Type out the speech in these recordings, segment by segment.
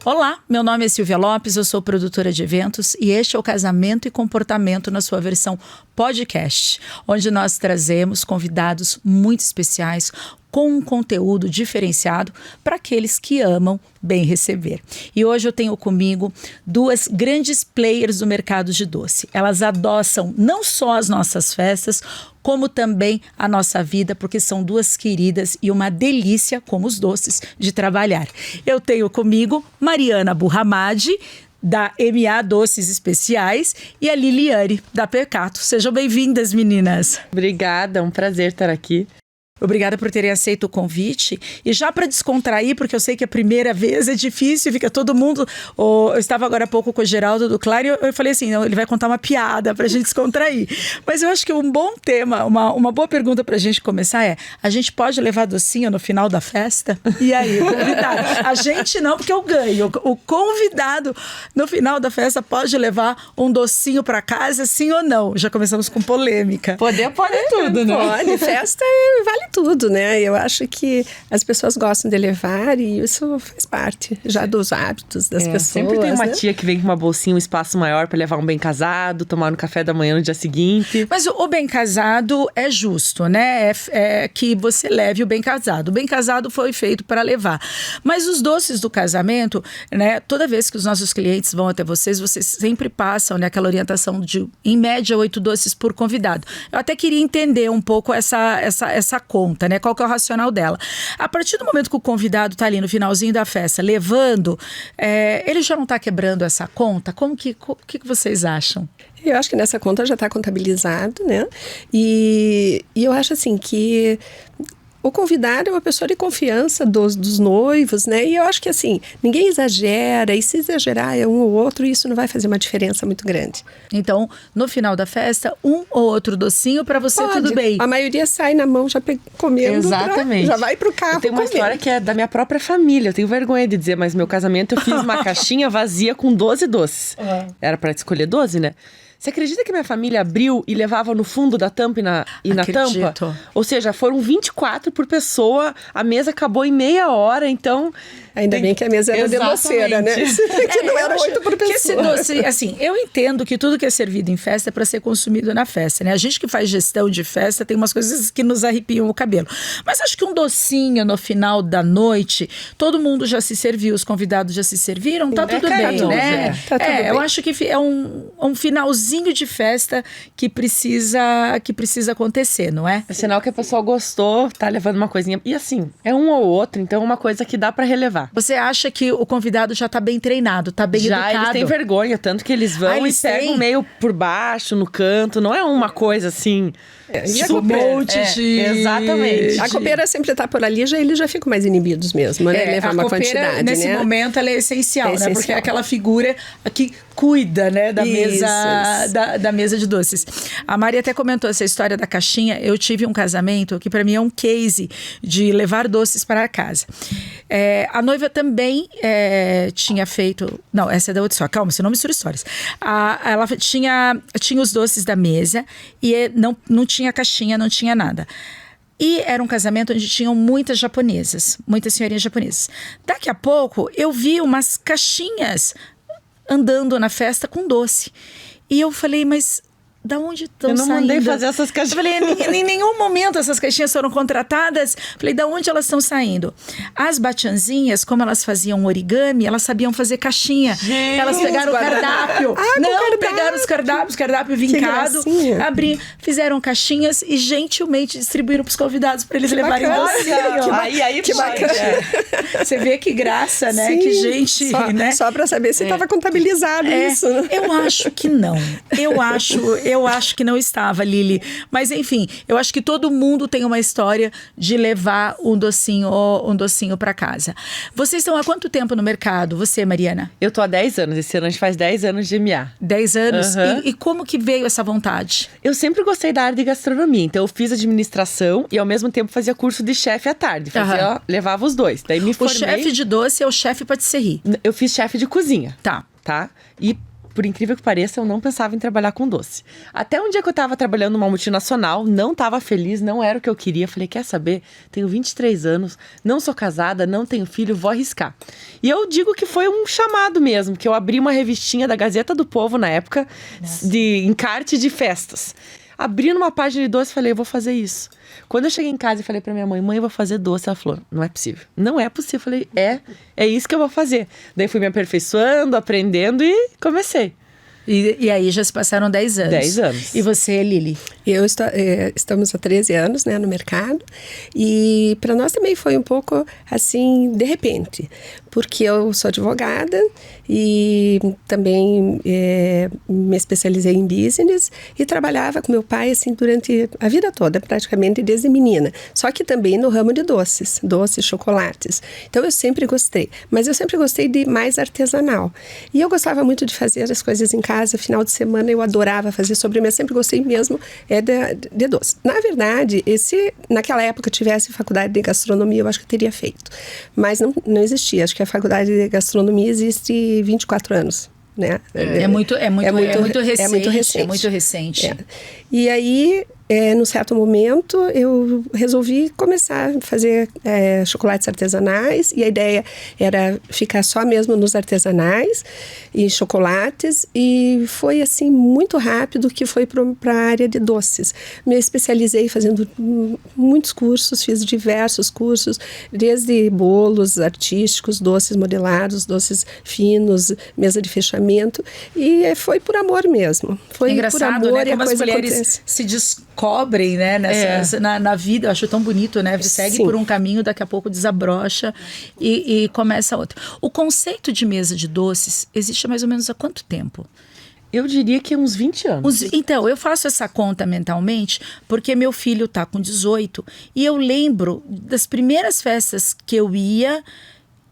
Olá, meu nome é Silvia Lopes, eu sou produtora de eventos e este é o Casamento e Comportamento na sua versão podcast, onde nós trazemos convidados muito especiais com um conteúdo diferenciado para aqueles que amam bem receber. E hoje eu tenho comigo duas grandes players do mercado de doce. Elas adoçam não só as nossas festas, como também a nossa vida, porque são duas queridas e uma delícia, como os doces, de trabalhar. Eu tenho comigo Mariana Burramadi, da MA Doces Especiais, e a Liliane, da Percato. Sejam bem-vindas, meninas. Obrigada, é um prazer estar aqui. Obrigada por terem aceito o convite. E já para descontrair, porque eu sei que a primeira vez é difícil, fica todo mundo... Eu estava agora há pouco com o Geraldo do Claro e eu falei assim, não, ele vai contar uma piada para a gente descontrair. Mas eu acho que um bom tema, uma boa pergunta para a gente começar é: a gente pode levar docinho no final da festa? E aí, o convidado? A gente não, porque eu ganho. O convidado no final da festa pode levar um docinho para casa, sim ou não? Já começamos com polêmica. Pode tudo, né? Pode, festa vale tudo, né? Eu acho que as pessoas gostam de levar e isso faz parte já dos hábitos das pessoas. Sempre tem uma tia que vem com uma bolsinha, um espaço maior para levar um bem casado, tomar no café da manhã no dia seguinte. Mas o bem casado é justo, né? É que você leve o bem casado. O bem casado foi feito para levar. Mas os doces do casamento, né? Toda vez que os nossos clientes vão até vocês sempre passam, né, aquela orientação de, em média, 8 doces por convidado. Eu até queria entender um pouco essa conta, né? Qual que é o racional dela. A partir do momento que o convidado está ali no finalzinho da festa, levando, ele já não está quebrando essa conta? O que vocês acham? Eu acho que nessa conta já está contabilizado, né? E eu acho assim que o convidado é uma pessoa de confiança dos noivos, né? E eu acho que assim, ninguém exagera, e se exagerar é um ou outro, isso não vai fazer uma diferença muito grande. Então, no final da festa, um ou outro docinho para você, pode. Tudo bem. A maioria sai na mão já comendo. Exatamente. Já vai pro carro. Eu tenho uma história que é da minha própria família. Eu tenho vergonha de dizer, mas meu casamento eu fiz uma caixinha vazia com 12 doces. Era para escolher 12, né? Você acredita que minha família abriu e levava no fundo da tampa e na tampa? Ou seja, foram 24 por pessoa, a mesa acabou em meia hora, então... Ainda bem que a mesa era de doceira, né? Que não era 8 por pessoa. Esse doce, assim, eu entendo que tudo que é servido em festa é para ser consumido na festa, né? A gente que faz gestão de festa tem umas coisas que nos arrepiam o cabelo. Mas acho que um docinho no final da noite, todo mundo já se serviu, os convidados já se serviram, tá tudo bem, né? Tá tudo bem. Eu acho que é um finalzinho de festa que precisa acontecer, não é? É sinal que a pessoa gostou, tá levando uma coisinha. E assim, é um ou outro, então é uma coisa que dá pra relevar. Você acha que o convidado já tá bem treinado, tá bem educado? Já, eles têm vergonha, tanto que eles vão e pegam meio por baixo, no canto, não é uma coisa assim... Exatamente. A copeira sempre tá por ali, eles já ficam mais inibidos mesmo, né? Levar uma quantidade, nesse momento, ela é essencial, né? Porque é aquela figura que cuida, né, da mesa de doces. A Mari até comentou essa história da caixinha. Eu tive um casamento que para mim é um case de levar doces para casa. A noiva também tinha feito... Não, essa é da outra história. Calma, você não mistura histórias. Ela tinha os doces da mesa e não tinha caixinha, não tinha nada. E era um casamento onde tinham muitas japonesas, muitas senhorinhas japonesas. Daqui a pouco, eu vi umas caixinhas andando na festa com doce. E eu falei, mas... Da onde estão saindo? Eu não mandei fazer essas caixinhas. Eu falei, em nenhum momento essas caixinhas foram contratadas. Falei, da onde elas estão saindo? As batianzinhas, como elas faziam origami, elas sabiam fazer caixinha. Gente, elas pegaram o cardápio. Pegaram os cardápios, cardápio vincado, abriram, fizeram caixinhas e gentilmente distribuíram para os convidados para eles levarem docinho. Aí que bacana. Você vê que graça, né? Sim, que gente... Só para saber se estava contabilizado isso. Eu acho que não. Eu acho que não estava, Lili. Mas, enfim, eu acho que todo mundo tem uma história de levar um docinho para casa. Vocês estão há quanto tempo no mercado? Você, Mariana? Eu tô há 10 anos. Esse ano a gente faz 10 anos de MA. 10 anos? E como que veio essa vontade? Eu sempre gostei da área de gastronomia. Então, eu fiz administração e, ao mesmo tempo, fazia curso de chefe à tarde. Levava os dois. Daí me formei... O chefe de doce é o chefe patisserie. Eu fiz chefe de cozinha. Tá. E por incrível que pareça, eu não pensava em trabalhar com doce. Até um dia que eu tava trabalhando numa multinacional, não tava feliz, não era o que eu queria. Falei, quer saber? Tenho 23 anos, não sou casada, não tenho filho, vou arriscar. E eu digo que foi um chamado mesmo, que eu abri uma revistinha da Gazeta do Povo na época, de encarte de festas. Abri numa página de doce e falei, eu vou fazer isso. Quando eu cheguei em casa e falei pra minha mãe, eu vou fazer doce. Ela falou, não é possível. Não é possível. Eu falei, é isso que eu vou fazer. Daí fui me aperfeiçoando, aprendendo e comecei. E aí já se passaram 10 anos. 10 anos. E você, Lili? Estamos há 13 anos, né, no mercado. E para nós também foi um pouco assim, de repente. Porque eu sou advogada e também me especializei em business e trabalhava com meu pai assim durante a vida toda, praticamente desde menina. Só que também no ramo de doces, chocolates. Então eu sempre gostei, mas eu sempre gostei de mais artesanal. E eu gostava muito de fazer as coisas em casa, final de semana eu adorava fazer sobremesa, sempre gostei mesmo de doce. Na verdade, naquela época eu tivesse faculdade de gastronomia, eu acho que eu teria feito. Mas não existia, acho que a faculdade de gastronomia existe 24 anos, né? É muito recente. É muito recente. É muito recente. E aí, num certo momento, eu resolvi começar a fazer chocolates artesanais. E a ideia era ficar só mesmo nos artesanais e chocolates. E foi, assim, muito rápido que foi para a área de doces. Me especializei fazendo muitos cursos, fiz diversos cursos, desde bolos artísticos, doces modelados, doces finos, mesa de fechamento. E foi por amor mesmo. Foi engraçado, por amor, né? Como as mulheres acontece. se descobrem, né? Na vida, eu acho tão bonito, né? Segue por um caminho, daqui a pouco desabrocha e começa outro. O conceito de mesa de doces existe há mais ou menos há quanto tempo? Eu diria que uns 20 anos. Então, eu faço essa conta mentalmente porque meu filho tá com 18 e eu lembro das primeiras festas que eu ia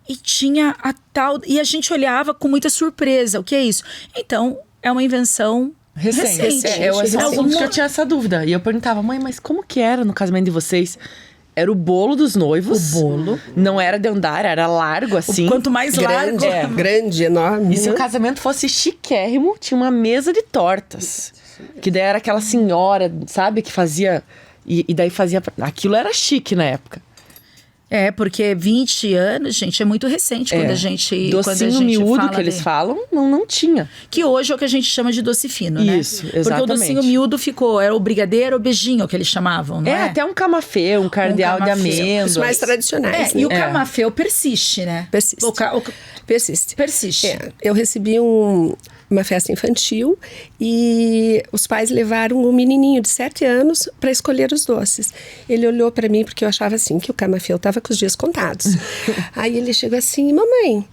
e tinha a tal... E a gente olhava com muita surpresa. O que é isso? Então, é uma invenção recente. Eu tinha essa dúvida. E eu perguntava, mãe, mas como que era no casamento de vocês? Era o bolo dos noivos. O bolo. Não era de andar, era largo assim. Quanto mais largo. Grande, enorme. E se o casamento fosse chiquérrimo, tinha uma mesa de tortas. Que daí era aquela senhora, sabe, que fazia... E daí fazia... Aquilo era chique na época. Porque 20 anos, gente, é muito recente quando a gente... Docinho miúdo que eles falam, não tinha. Que hoje é o que a gente chama de doce fino, né? Isso, exatamente. Porque o docinho miúdo era o brigadeiro ou beijinho que eles chamavam, né? Até um camafeu, um cardeal de amêndoas. Os mais tradicionais, né? E o camafeu persiste, né? Persiste. Persiste. Eu recebi uma festa infantil e os pais levaram um menininho de 7 anos para escolher os doces. Ele olhou para mim porque eu achava assim que o camafeu estava com os dias contados. Aí ele chegou assim, mamãe,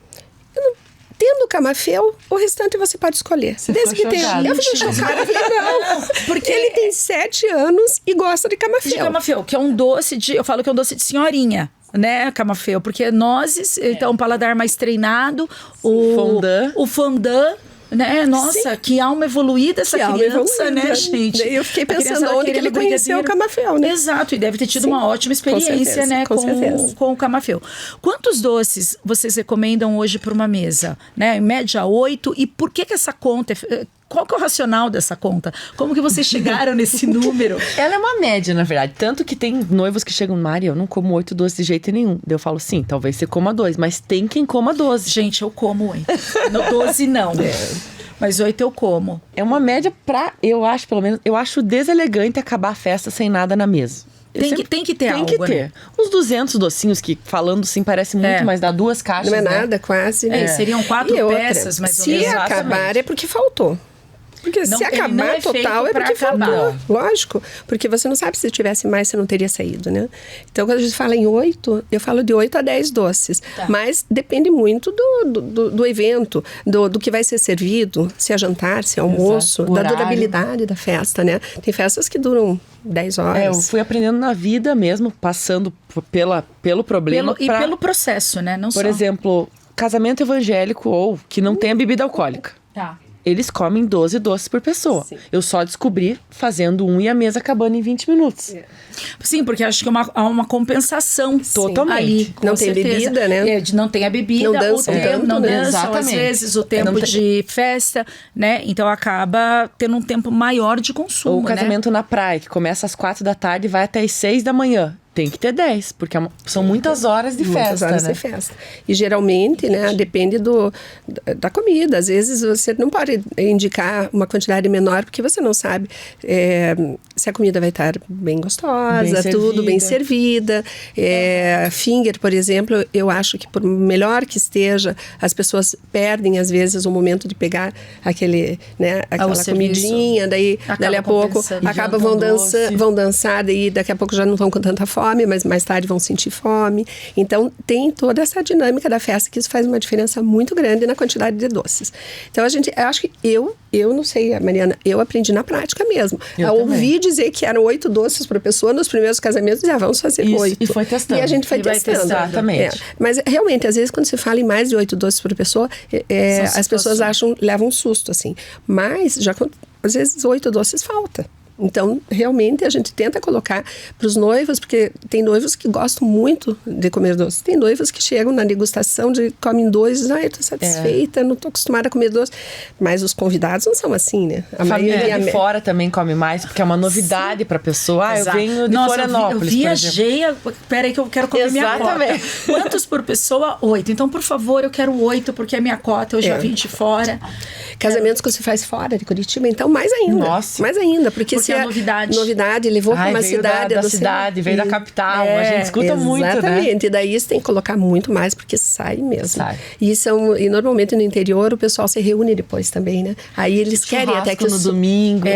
tendo camafeu, o restante você pode escolher. Desde que tenha. Eu fiquei chocada. Eu falei, não. Porque ele tem 7 anos e gosta de camafeu. De camafeu, que é um doce eu falo que é um doce de senhorinha. Né, camafeu, porque nozes, então um paladar mais treinado, o fondant, né? Nossa, que alma evoluída essa criança, né, gente? Eu fiquei pensando onde que ele conheceu o camafeu, né? Exato, e deve ter tido uma ótima experiência, né, com o camafeu. Quantos doces vocês recomendam hoje para uma mesa? Né? Em média 8, e por que essa conta qual que é o racional dessa conta? Como que vocês chegaram nesse número? Ela é uma média, na verdade. Tanto que tem noivos que chegam, Mari, eu não como 8 doces de jeito nenhum. Daí eu falo, sim, talvez você coma 2, mas tem quem coma 12. Gente, eu como 8. 12 não. Mas 8 eu como. É uma média eu acho, pelo menos, eu acho deselegante acabar a festa sem nada na mesa. Tem que ter algo, Tem que ter. Né? Uns 200 docinhos que, falando assim, parece muito, mas dá 2 caixas, não é nada, quase. Seriam 4 peças, mais ou menos. Se acabar é porque faltou. Porque se acabar total é porque faltou. Lógico. Porque você não sabe se tivesse mais, você não teria saído, né? Então, quando a gente fala em 8, eu falo de 8 a 10 doces. Tá. Mas depende muito do evento, do que vai ser servido, se é jantar, se é almoço, da durabilidade da festa, né? Tem festas que duram 10 horas. Eu fui aprendendo na vida mesmo, passando pelo problema. Pelo processo, né? Não por exemplo, casamento evangélico ou que não tenha bebida alcoólica. Tá. eles comem 12 doces por pessoa. Sim. Eu só descobri fazendo um e a mesa acabando em 20 minutos. Sim, porque acho que há uma compensação. Totalmente. Ali, não tem bebida, né? Não tem a bebida, não dançam, o tempo, não dançam, exatamente. Às vezes o tempo de festa, né? Então acaba tendo um tempo maior de consumo, Ou o casamento na praia, que começa às 4 da tarde e vai até às 6 da manhã. Tem que ter 10, porque são muitas horas de festa, muitas horas né? de festa. E geralmente, né, depende da comida. Às vezes você não pode indicar uma quantidade menor, porque você não sabe se a comida vai estar bem gostosa, tudo bem servida. Finger, por exemplo, eu acho que por melhor que esteja, as pessoas perdem, às vezes, o momento de pegar aquela comidinha, daí a pouco vão dançar, daí daqui a pouco já não vão com tanta fome, mas mais tarde vão sentir fome. Então, tem toda essa dinâmica da festa, que isso faz uma diferença muito grande na quantidade de doces. Então, eu acho que eu não sei, Mariana, eu aprendi na prática mesmo. Eu ouvi dizer que eram 8 doces por pessoa nos primeiros casamentos, vamos fazer 8. E foi testando. E a gente foi testando. Exatamente. Mas, realmente, às vezes, quando se fala em mais de 8 doces por pessoa, as pessoas levam um susto, assim. Mas, às vezes, 8 doces falta. Então, realmente, a gente tenta colocar para os noivos, porque tem noivos que gostam muito de comer doce. Tem noivos que chegam na degustação, comem 2 e dizem, eu estou satisfeita, não estou acostumada a comer doce. Mas os convidados não são assim, né? A família de fora também come mais, porque é uma novidade para a pessoa. Eu venho de Florianópolis, eu viajei, peraí que eu quero comer minha cota. Quantos por pessoa? 8. Então, por favor, eu quero 8, porque é minha cota, eu já vim de fora. Casamentos que você faz fora de Curitiba, então mais ainda. Nossa. Mais ainda, porque é novidade, levou para uma cidade. Da cidade, veio da capital, a gente escuta muito, né? Exatamente, e daí você tem que colocar muito mais, porque sai mesmo. E normalmente no interior o pessoal se reúne depois também, né? Aí eles querem até que... no domingo.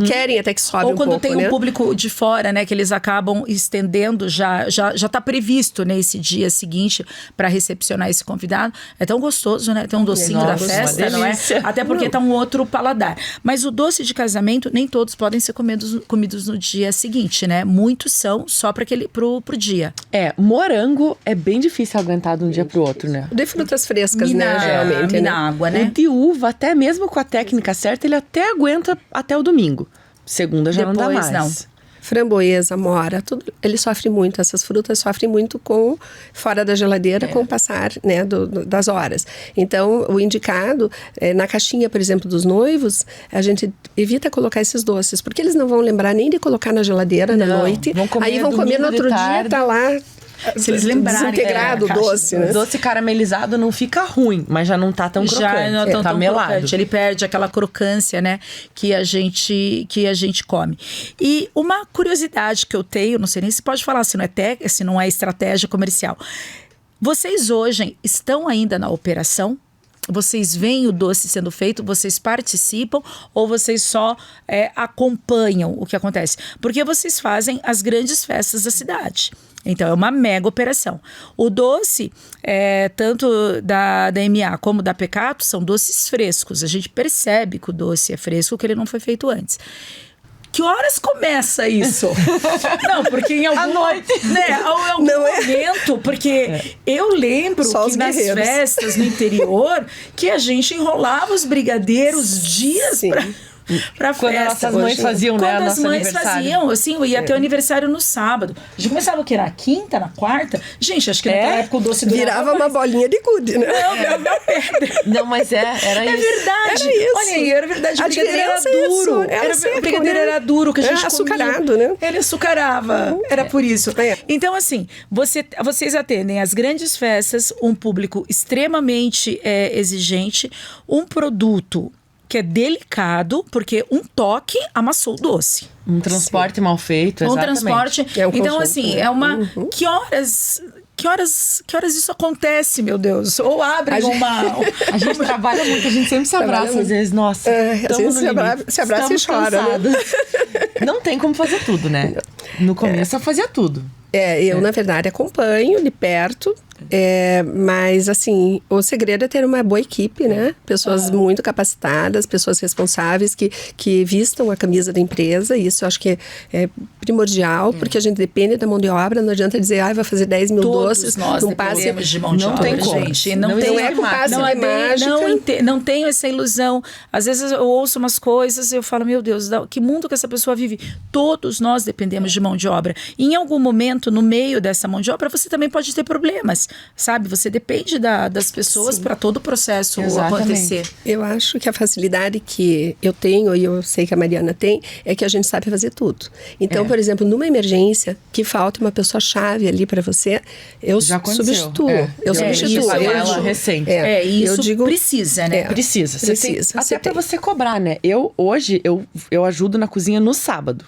Querem até que sobe um pouco, ou quando tem um público de fora, né? Que eles acabam estendendo, já tá previsto nesse dia seguinte para recepcionar esse convidado. É tão gostoso, né? Tem um docinho da festa, não é? Até porque tá um outro paladar. Mas o doce de casamento, nem todos podem ser comidos no dia seguinte, né? Muitos são só para pro dia. Morango é bem difícil aguentar de um dia pro outro, né? De frutas frescas, né? Geralmente, na água, né? O de uva, até mesmo com a técnica certa, ele até aguenta até o domingo. Segunda já depois, não dá mais. Não. Framboesa, mora, tudo, ele sofre muito, essas frutas sofrem muito fora da geladeira com o passar, né, das horas. Então, o indicado, na caixinha, por exemplo, dos noivos, a gente evita colocar esses doces, porque eles não vão lembrar nem de colocar na geladeira na noite, aí vão comer no outro dia, tá lá... Se eles lembrarem, desintegrado o doce, né? O doce caramelizado não fica ruim, mas já não tá tão crocante. Já não tá melado. Crocante. Ele perde aquela crocância, né, que a gente come. E uma curiosidade que eu tenho, não sei nem se pode falar, se não é estratégia comercial. Vocês hoje estão ainda na operação? Vocês veem o doce sendo feito, vocês participam ou vocês só acompanham o que acontece? Porque vocês fazem as grandes festas da cidade. Então, é uma mega operação. O doce, tanto da MA como da Peccato, são doces frescos. A gente percebe que o doce é fresco, que ele não foi feito antes. Que horas começa isso? Não, porque em algum noite, né, em algum momento, porque eu lembro só que nas festas no interior, que a gente enrolava os brigadeiros dias pra quando festa. Nossas mães faziam, né? Quando as mães faziam, assim, eu ia ter o aniversário no sábado. A gente começava o quê? Na quinta, na quarta? Gente, acho que naquela época o doce virava uma bolinha de gude, né? Não, pedra. Não, mas era isso. É verdade. Era isso. Olha aí, era verdade. O brigadeiro era duro. O brigadeiro era duro, que a gente açucarado, comia. né? Ele açucarava. Era por isso. Então, assim, vocês atendem as grandes festas, um público extremamente exigente, um produto que é delicado, porque um toque amassou o doce. Um transporte mal feito, exatamente. Transporte. Então, assim, é uma... Que horas isso acontece, meu Deus? Ou abre uma... A gente trabalha muito, a gente sempre se abraça, às vezes, nossa. Às vezes se abraça e chora, né? Não tem como fazer tudo, né? No começo eu fazia tudo. Eu, na verdade, acompanho de perto. Mas, assim, o segredo é ter uma boa equipe, né? Pessoas muito capacitadas, pessoas responsáveis que vistam a camisa da empresa. Isso eu acho que é primordial, porque a gente depende da mão de obra. Não adianta dizer, vai fazer 10 mil doces. Nós não passe de mão de obra, tem como. gente. Não é com passe de mágica. Não tenho essa ilusão. Às vezes eu ouço umas coisas e eu falo, meu Deus, que mundo que essa pessoa vive? Todos nós dependemos de mão de obra. E em algum momento, no meio dessa mão de obra, você também pode ter problemas, sabe? Você depende das pessoas para todo o processo acontecer. Eu acho que a facilidade que eu tenho, e eu sei que a Mariana tem, é que a gente sabe fazer tudo. Então, por exemplo, numa emergência, que falta uma pessoa-chave ali para você, eu substituo. Eu substituo. Ela recente. Isso eu digo, precisa, né? Precisa. Até para você cobrar, né? Hoje, eu ajudo na cozinha no sábado.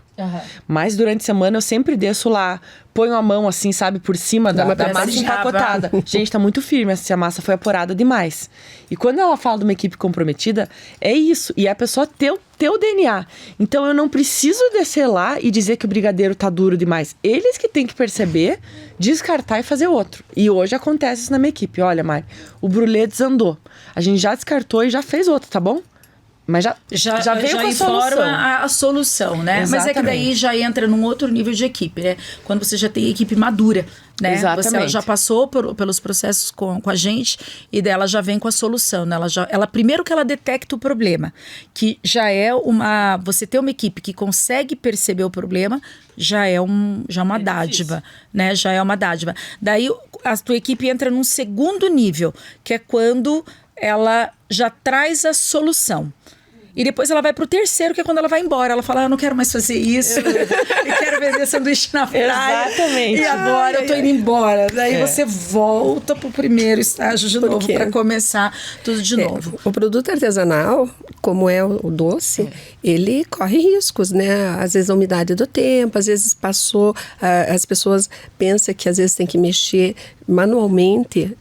Mas durante a semana eu sempre desço lá, ponho a mão assim, sabe, por cima da massa empacotada. Gente, tá muito firme, essa massa foi apurada demais. E quando ela fala de uma equipe comprometida, é isso. E a pessoa ter o DNA. Então eu não preciso descer lá e dizer que o brigadeiro tá duro demais. Eles que têm que perceber, descartar e fazer outro. E hoje acontece isso na minha equipe. Olha, Mari, o brulê desandou. A gente já descartou e já fez outro, tá bom? Mas já veio com a solução. A solução, né? Exatamente. Mas é que daí já entra num outro nível de equipe, né? Quando você já tem equipe madura, né? Ela já passou pelos processos com a gente e dela já vem com a solução, né? Ela primeiro que ela detecta o problema, que já é você ter uma equipe que consegue perceber o problema, já é uma dádiva, né? Já é uma dádiva. Daí a tua equipe entra num segundo nível, que é quando ela já traz a solução. E depois ela vai pro terceiro, que é quando ela vai embora. Ela fala, eu não quero mais fazer isso. Eu quero vender sanduíche na praia. Exatamente. E agora eu tô indo embora. Daí você volta pro primeiro estágio de novo, para começar tudo de novo. O produto artesanal, como é o doce, ele corre riscos, né? Às vezes a umidade do tempo, às vezes passou... as pessoas pensam que às vezes tem que mexer manualmente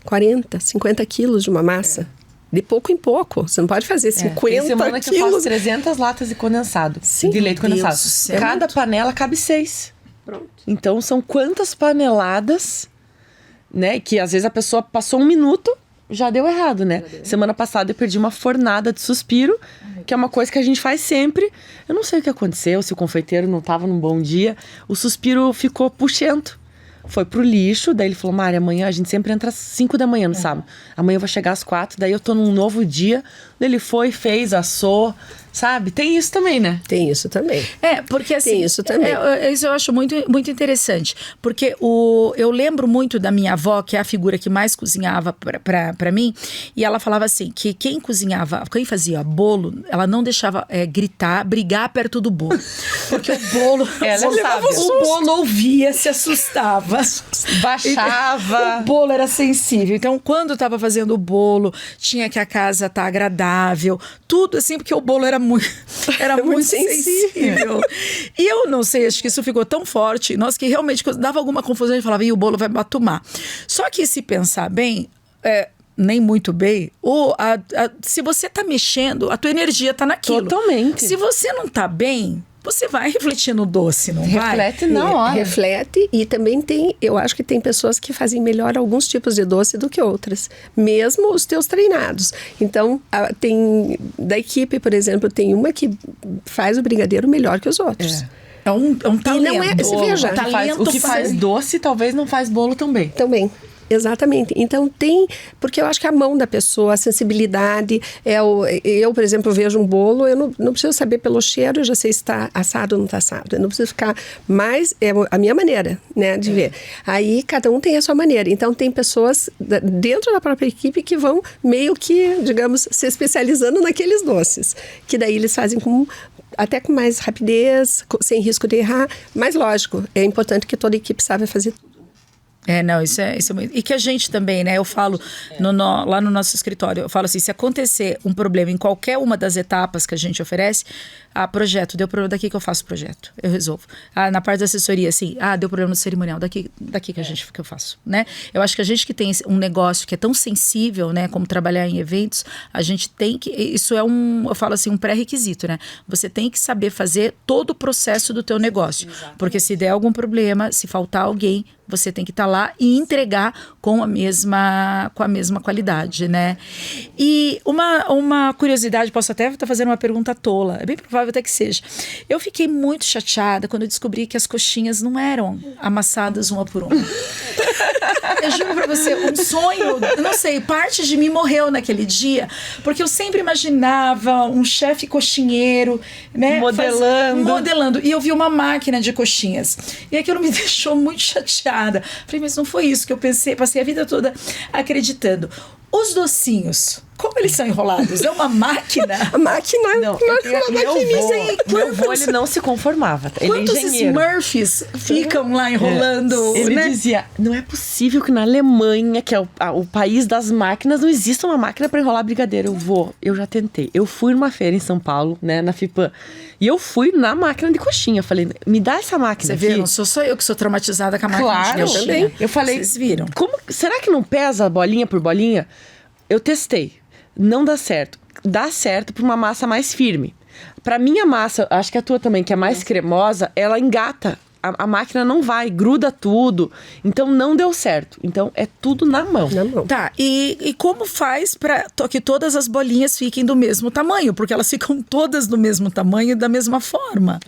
40, 50 quilos de uma massa. De pouco em pouco. Você não pode fazer 50 quilos. Tem semana que eu faço 300 latas de condensado. Sim, de leite condensado. Cada panela cabe 6. Pronto. Então, são quantas paneladas, né? Que às vezes a pessoa passou 1 minuto, já deu errado, né? Semana passada eu perdi uma fornada de suspiro, que é uma coisa que a gente faz sempre. Eu não sei o que aconteceu, se o confeiteiro não estava num bom dia. O suspiro ficou puxento. Foi pro lixo, daí ele falou, Mari, amanhã a gente sempre entra às 5 da manhã no sábado. Amanhã eu vou chegar às 4, daí eu tô num novo dia. Ele foi, fez, assou, sabe? Tem isso também, né? Tem isso também. Porque assim... Tem isso também. Isso eu acho muito, muito interessante. Porque eu lembro muito da minha avó, que é a figura que mais cozinhava pra mim. E ela falava assim, que quem fazia bolo, ela não deixava brigar perto do bolo. Porque o bolo... o bolo ouvia, se assustava. Baixava. O bolo era sensível. Então, quando estava fazendo o bolo, tinha que a casa estar agradável. Tudo assim, porque o bolo era muito sensível. E eu não sei, acho que isso ficou tão forte. Nós que realmente, quando dava alguma confusão, a gente falava, o bolo vai batumar. Só que se pensar bem... nem muito bem, se você tá mexendo, a tua energia tá naquilo. Totalmente. Se você não tá bem, você vai refletir no doce, não vai? Reflete na hora. Reflete, e também eu acho que tem pessoas que fazem melhor alguns tipos de doce do que outras, mesmo os teus treinados. Então, da equipe, por exemplo, tem uma que faz o brigadeiro melhor que os outros. É um talento. E não é, você veja, o que faz doce, talvez não faz bolo também. Também. Exatamente. Então porque eu acho que a mão da pessoa, a sensibilidade, eu, por exemplo, vejo um bolo, eu não preciso saber pelo cheiro, eu já sei se está assado ou não está assado. Eu não preciso ficar mais, é a minha maneira, né, de ver. Aí cada um tem a sua maneira. Então tem pessoas dentro da própria equipe que vão meio que, digamos, se especializando naqueles doces, que daí eles fazem até com mais rapidez, sem risco de errar. Mas lógico, é importante que toda a equipe saiba fazer tudo. Isso é muito... E que a gente também, né? Eu falo lá no nosso escritório, eu falo assim, se acontecer um problema em qualquer uma das etapas que a gente oferece, Projeto, deu problema, daqui que eu faço o projeto, eu resolvo. Na parte da assessoria, assim, deu problema no cerimonial, daqui que eu faço, né? Eu acho que a gente que tem um negócio que é tão sensível, né, como trabalhar em eventos, a gente tem que, isso é eu falo assim, um pré-requisito, né? Você tem que saber fazer todo o processo do teu negócio. Exatamente. Porque se der algum problema, se faltar alguém, você tem que estar lá e entregar com a mesma qualidade, né? E uma curiosidade, posso até estar fazendo uma pergunta tola, é bem provável até que seja. Eu fiquei muito chateada quando eu descobri que as coxinhas não eram amassadas uma por uma. Eu juro pra você, um sonho, eu não sei, parte de mim morreu naquele dia, porque eu sempre imaginava um chefe coxinheiro, né? Modelando. E eu vi uma máquina de coxinhas. E aquilo me deixou muito chateada. Falei, mas não foi isso que eu pensei, passei a vida toda acreditando. Os docinhos, como eles são enrolados? É uma máquina? A máquina não, meu avô, ele não se conformava. Ele quantos é engenheiro. Smurfs ficam lá enrolando? Ele dizia, não é possível que na Alemanha, que é o país das máquinas, não exista uma máquina para enrolar brigadeiro. Eu já tentei. Eu fui numa feira em São Paulo, né, na FIPAM, e eu fui na máquina de coxinha. Falei, me dá essa máquina. Você vê, não sou só eu que sou traumatizada com a máquina de coxinha. Também. Eu falei, vocês viram? Será que não pesa bolinha por bolinha? Eu testei. Não dá certo. Dá certo para uma massa mais firme. Para minha massa, acho que a tua também, que é mais cremosa, ela engata. A máquina não vai, gruda tudo. Então não deu certo. Então é tudo na mão. Tá, e como faz para que todas as bolinhas fiquem do mesmo tamanho? Porque elas ficam todas do mesmo tamanho e da mesma forma.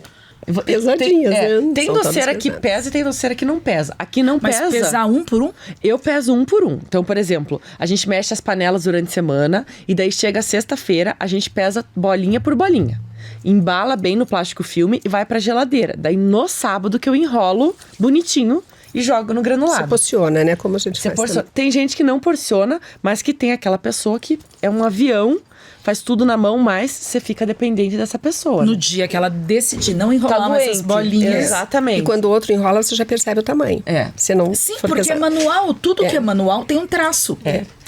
Pesadinhas, né? Tem doceira que pesa e tem doceira que não pesa. Aqui não pesa. Mas pesar um por um? Eu peso um por um. Então, por exemplo, a gente mexe as panelas durante a semana e daí chega sexta-feira, a gente pesa bolinha por bolinha. Embala bem no plástico filme e vai pra geladeira. Daí no sábado que eu enrolo bonitinho e jogo no granulado. Você porciona, né? Como a gente faz. Tem gente que não porciona, mas que tem aquela pessoa que é um avião, faz tudo na mão, mas você fica dependente dessa pessoa. No dia que ela decidir não enrolar essas bolinhas. Exatamente. E quando o outro enrola, você já percebe o tamanho. Você não Sim, porque é manual. Tudo que é manual tem um traço.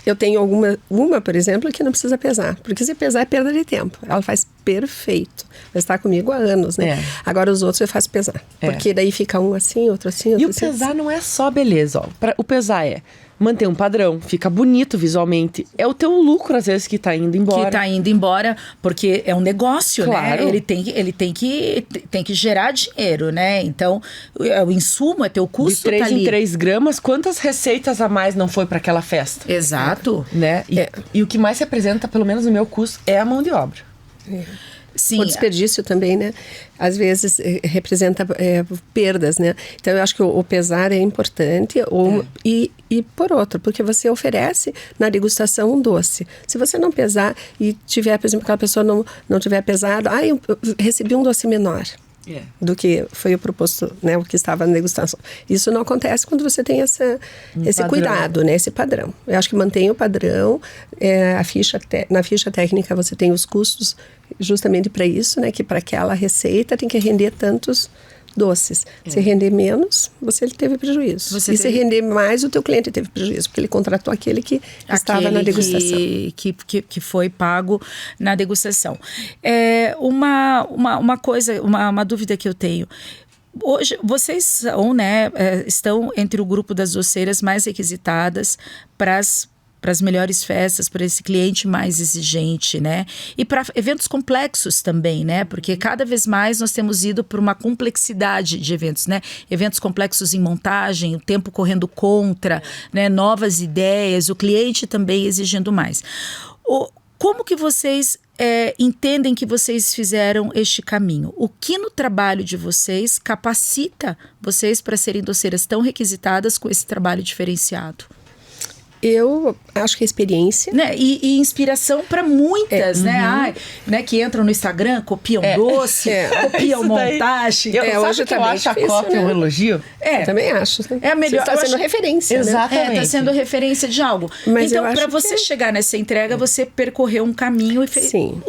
Eu tenho uma, por exemplo, que não precisa pesar. Porque se pesar é perda de tempo. Ela faz perfeito. Ela está comigo há anos, né? Agora os outros eu faço pesar. Porque daí fica um assim, outro assim, outro assim. E o pesar não é só beleza, ó. O pesar é manter um padrão, fica bonito visualmente. É o teu lucro, às vezes, que tá indo embora. Que tá indo embora, porque é um negócio, claro, né? Ele tem que gerar dinheiro, né? Então, o insumo é teu custo. De 3 em 3 gramas, quantas receitas a mais não foi para aquela festa? Exato. Né? E o que mais se apresenta, pelo menos no meu custo, é a mão de obra. Sim. O desperdício também, né? Às vezes representa perdas, né? Então eu acho que o pesar é importante. E por outro, porque você oferece na degustação um doce. Se você não pesar e tiver, por exemplo, aquela pessoa não tiver pesado, eu recebi um doce menor do que foi o proposto, né? O que estava na degustação. Isso não acontece quando você tem esse cuidado, né? Esse padrão. Eu acho que mantém o padrão. Na ficha técnica você tem os custos justamente para isso, né? Que para aquela receita tem que render tantos doces. Se render menos, você teve prejuízo. Se render mais, o teu cliente teve prejuízo, porque ele contratou aquele que estava na degustação. Que foi pago na degustação. Uma coisa, uma dúvida que eu tenho. Hoje, vocês são, né, estão entre o grupo das doceiras mais requisitadas para as melhores festas, para esse cliente mais exigente, né? E para eventos complexos também, né? Porque cada vez mais nós temos ido por uma complexidade de eventos, né? Eventos complexos em montagem, o tempo correndo contra, né? Novas ideias, o cliente também exigindo mais. Como que vocês entendem que vocês fizeram este caminho? O que no trabalho de vocês capacita vocês para serem doceiras tão requisitadas com esse trabalho diferenciado? Eu acho que a experiência... Né? E inspiração para muitas, né? Que entram no Instagram, copiam doce, copiam montagem. Hoje eu acho a cópia um elogio? Eu também acho. É a melhor. Você está sendo referência, exatamente. Está sendo referência de algo. Mas então, para você chegar nessa entrega, você percorreu um caminho e fez... Sim.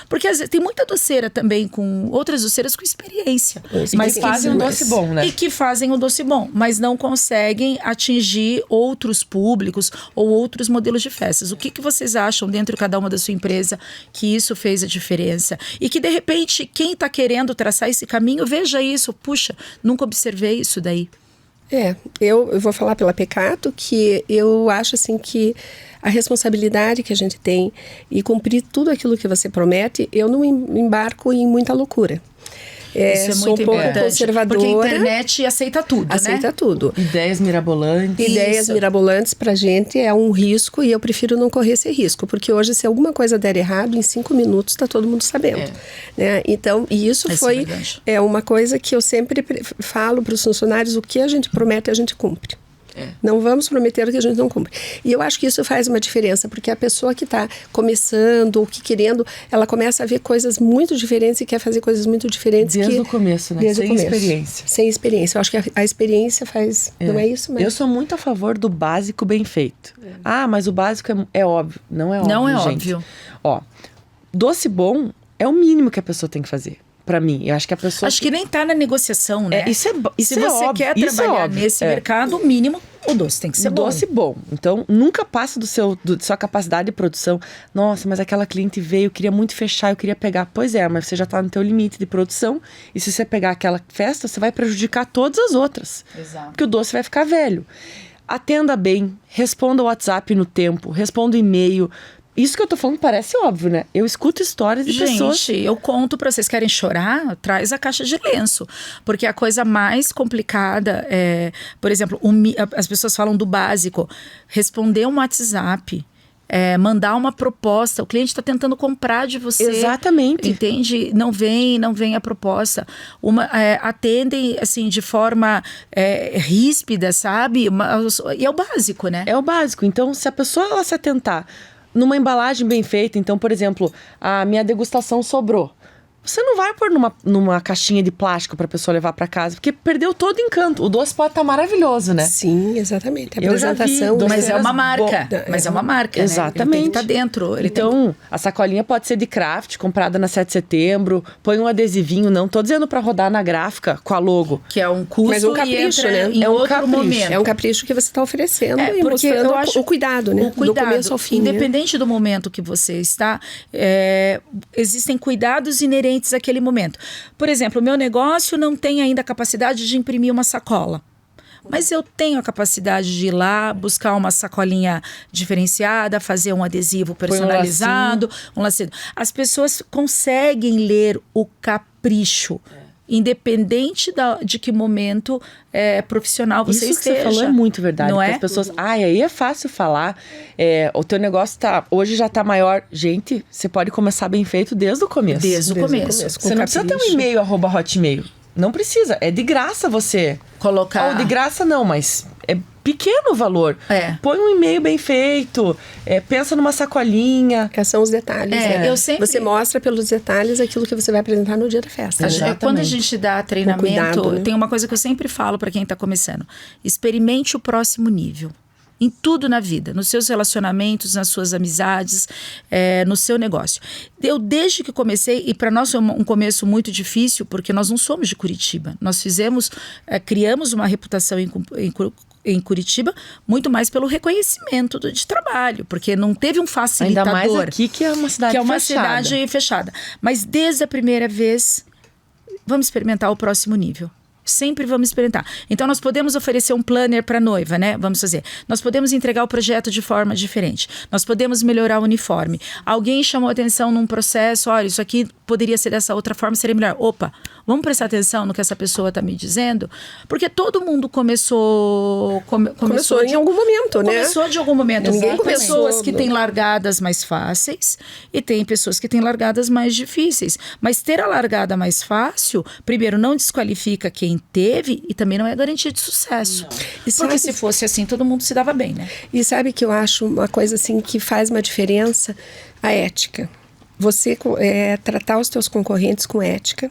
Porque às vezes, tem muita doceira também, com outras doceiras com experiência. Mas fazem um doce bom, né? E que fazem um doce bom, mas não conseguem atingir outros públicos, públicos ou outros modelos de festas. O que vocês acham dentro de cada uma da sua empresa que isso fez a diferença? E que, de repente, quem está querendo traçar esse caminho, veja isso. Puxa, nunca observei isso daí. Eu vou falar pela Peccato, que eu acho assim que a responsabilidade que a gente tem e cumprir tudo aquilo que você promete, eu não embarco em muita loucura. Isso é sou muito um pouco importante, conservadora. porque a internet aceita tudo, Aceita tudo. Ideias mirabolantes. Ideias mirabolantes pra gente é um risco e eu prefiro não correr esse risco, porque hoje se alguma coisa der errado, em 5 minutos tá todo mundo sabendo. Né? Então, e isso foi uma coisa que eu sempre falo para os funcionários, o que a gente promete a gente cumpre. Não vamos prometer o que a gente não cumpre. E eu acho que isso faz uma diferença, porque a pessoa que está começando ou que querendo, ela começa a ver coisas muito diferentes e quer fazer coisas muito diferentes. Desde o começo, né? Sem experiência. Sem experiência. Eu acho que a experiência faz... Não é isso mesmo? Eu sou muito a favor do básico bem feito. Mas o básico é óbvio. Não é óbvio, Não é gente. óbvio. Ó, doce bom é o mínimo que a pessoa tem que fazer. Pra mim, eu acho que a pessoa... Acho que nem tá na negociação, né? Isso Se você óbvio, quer trabalhar nesse mercado, o mínimo, o doce tem que ser bom. Doce bom. Então, nunca passa da sua capacidade de produção. Nossa, mas aquela cliente veio, eu queria muito fechar, eu queria pegar. Pois é, mas você já tá no teu limite de produção. E se você pegar aquela festa, você vai prejudicar todas as outras. Exato. Porque o doce vai ficar velho. Atenda bem, responda o WhatsApp no tempo, responda o e-mail. Isso que eu tô falando parece óbvio, né? Eu escuto histórias de pessoas... Gente, eu conto pra vocês, querem chorar? Traz a caixa de lenço. Porque a coisa mais complicada é... Por exemplo, as pessoas falam do básico. Responder um WhatsApp... mandar uma proposta, o cliente está tentando comprar de você. Exatamente. Entende? Não vem a proposta. Atendem assim de forma ríspida, sabe? E é o básico, né? É o básico. Então, se a pessoa ela se atentar numa embalagem bem feita, então, por exemplo, a minha degustação sobrou. Você não vai pôr numa caixinha de plástico pra pessoa levar pra casa, porque perdeu todo o encanto. O doce pode estar maravilhoso, né? Sim, exatamente. A apresentação... Mas é uma marca. Mas é uma marca, exatamente. Né? Ele tem que estar dentro. Então, a sacolinha pode ser de craft, comprada na 7 de setembro. Põe um adesivinho, não tô dizendo pra rodar na gráfica com a logo. Que é um custo. Mas um capricho, né? Em outro momento. É um capricho que você está oferecendo e porque mostrando eu acho o cuidado, né? O cuidado, do começo ao fim. Independente do momento que você está, existem cuidados inerentes àquele momento. Por exemplo, o meu negócio não tem ainda a capacidade de imprimir uma sacola. Mas eu tenho a capacidade de ir lá, buscar uma sacolinha diferenciada, fazer um adesivo personalizado, um lacinho. As pessoas conseguem ler o capricho. Independente de que momento profissional você esteja. Isso que você falou é muito verdade. Não é? As pessoas, aí é fácil falar, o teu negócio hoje já tá maior. Gente, você pode começar bem feito desde o começo. Desde o começo. Você não precisa ter um e-mail @hotmail. Não precisa, é de graça você colocar. Ou de graça não, mas é pequeno o valor. Põe um e-mail bem feito, pensa numa sacolinha. São os detalhes, né? Você mostra pelos detalhes aquilo que você vai apresentar no dia da festa. Quando a gente dá treinamento, cuidado, né? Tem uma coisa que eu sempre falo para quem está começando. Experimente o próximo nível. Em tudo na vida, nos seus relacionamentos, nas suas amizades, no seu negócio. Eu, desde que comecei, e para nós foi um começo muito difícil, porque nós não somos de Curitiba. Nós criamos uma reputação em Curitiba, muito mais pelo reconhecimento de trabalho, porque não teve um facilitador. Ainda mais aqui, que é uma cidade fechada. Cidade fechada. Mas desde a primeira vez, vamos experimentar o próximo nível. Sempre vamos experimentar. Então, nós podemos oferecer um planner para a noiva, né? Vamos fazer. Nós podemos entregar o projeto de forma diferente. Nós podemos melhorar o uniforme. Alguém chamou atenção num processo, olha, isso aqui poderia ser dessa outra forma, seria melhor. Opa, vamos prestar atenção no que essa pessoa está me dizendo? Porque todo mundo começou em algum momento, né? Começou de algum momento. Tem pessoas que têm largadas mais fáceis e tem pessoas que têm largadas mais difíceis. Mas ter a largada mais fácil, primeiro, não desqualifica quem teve e também não é garantia de sucesso. Porque se fosse assim, todo mundo se dava bem, né? E sabe que eu acho uma coisa assim que faz uma diferença? A ética. Você tratar os teus concorrentes com ética,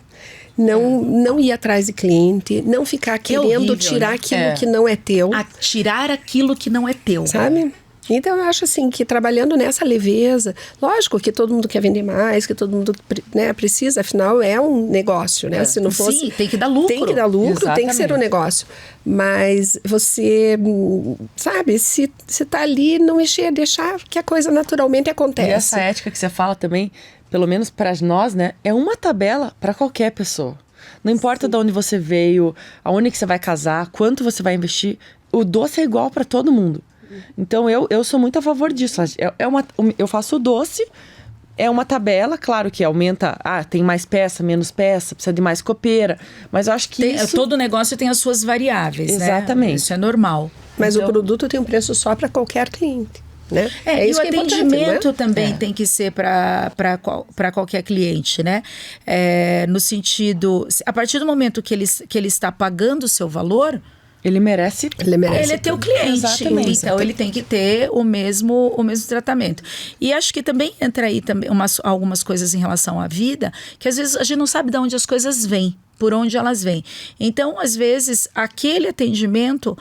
não ir atrás de cliente, não ficar querendo horrível, tirar né? aquilo que não é teu. Tirar aquilo que não é teu. Sabe? Então, eu acho assim que trabalhando nessa leveza, lógico que todo mundo quer vender mais, que todo mundo, né, precisa, afinal é um negócio, né? Se não fosse, sim, tem que dar lucro. Tem que dar lucro, Exatamente. tem que ser um negócio. Mas você, sabe, se tá ali, não mexer, deixar que a coisa naturalmente acontece. E essa ética que você fala também, pelo menos para nós, né, é uma tabela para qualquer pessoa. Não importa de onde você veio, aonde que você vai casar, quanto você vai investir, o doce é igual para todo mundo. Então, eu sou muito a favor disso. Eu faço o doce, é uma tabela, claro que aumenta, tem mais peça, menos peça, precisa de mais copeira, mas eu acho que todo negócio tem as suas variáveis, Exatamente. né? Isso é normal. Mas o produto tem um preço só para qualquer cliente. Né? E isso o atendimento né? também tem que ser para qualquer cliente, né? No sentido, a partir do momento que ele está pagando o seu valor, ele merece. Ele é teu cliente. Exatamente. Então ele tem que ter o mesmo tratamento. E acho que também entra aí também algumas coisas em relação à vida, que às vezes a gente não sabe de onde as coisas vêm, por onde elas vêm. Então, às vezes, aquele atendimento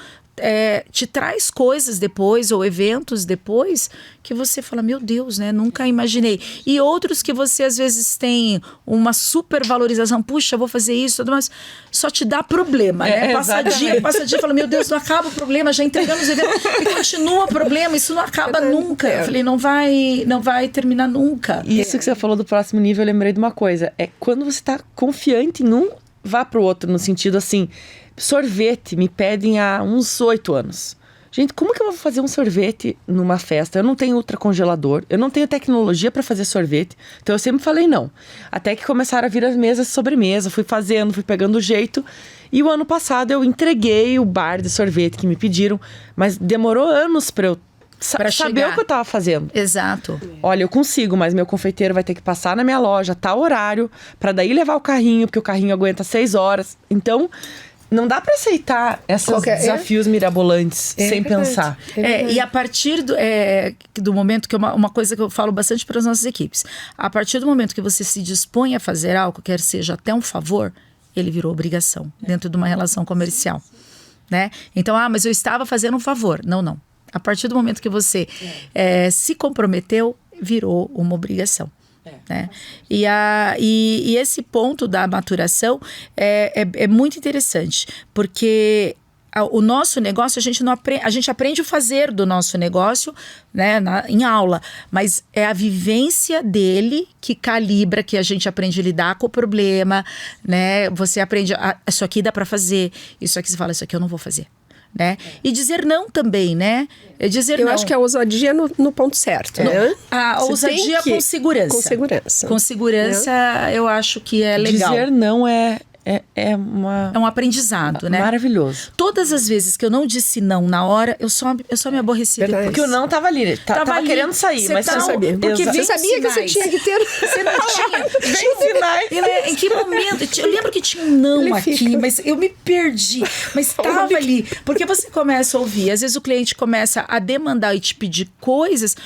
te traz coisas depois, ou eventos depois, que você fala, meu Deus, né? Nunca imaginei. E outros que você, às vezes, tem uma super valorização. Puxa, vou fazer isso, tudo mais. Só te dá problema, né? Passa dia, fala, meu Deus, não acaba o problema, já entregamos o evento. E continua o problema, isso não acaba nunca. Eu falei, não vai terminar nunca. E isso que você falou do próximo nível, eu lembrei de uma coisa. É quando você tá confiante em um, vá pro outro, no sentido assim... Sorvete me pedem há uns 8 anos. Gente, como que eu vou fazer um sorvete numa festa? Eu não tenho ultracongelador, eu não tenho tecnologia para fazer sorvete. Então eu sempre falei não. Até que começaram a vir as mesas de sobremesa, fui pegando o jeito. E o ano passado eu entreguei o bar de sorvete que me pediram, mas demorou anos para eu saber o que eu tava fazendo. Exato. Olha, eu consigo, mas meu confeiteiro vai ter que passar na minha loja, tal horário, para daí levar o carrinho, porque o carrinho aguenta 6 horas. Então... Não dá para aceitar esses desafios mirabolantes sem pensar. E a partir do momento que uma coisa que eu falo bastante para as nossas equipes, a partir do momento que você se dispõe a fazer algo, quer seja até um favor, ele virou obrigação dentro de uma relação comercial, né? Então, mas eu estava fazendo um favor. Não. A partir do momento que você se comprometeu, virou uma obrigação. Né? E esse ponto da maturação é muito interessante, porque o nosso negócio, a gente aprende o fazer do nosso negócio, né, em aula, mas é a vivência dele que calibra, que a gente aprende a lidar com o problema, né? Você aprende, isso aqui dá para fazer, isso aqui você fala, isso aqui eu não vou fazer. Né? E dizer não também, né? Eu acho que a ousadia no ponto certo, né? A ousadia com segurança. Com segurança. Com segurança, eu acho que é legal. Dizer não é um aprendizado, né? Maravilhoso. Todas as vezes que eu não disse não na hora, eu só me aborreci depois. Porque o não tava ali, tava ali, querendo sair, mas você não sabia. Porque você sabia que você tinha que ter. Você não tinha. Vem sinais. Em que momento? Eu lembro que tinha um não aqui, mas eu me perdi. Mas estava ali. Porque você começa a ouvir, às vezes o cliente começa a demandar e te pedir coisas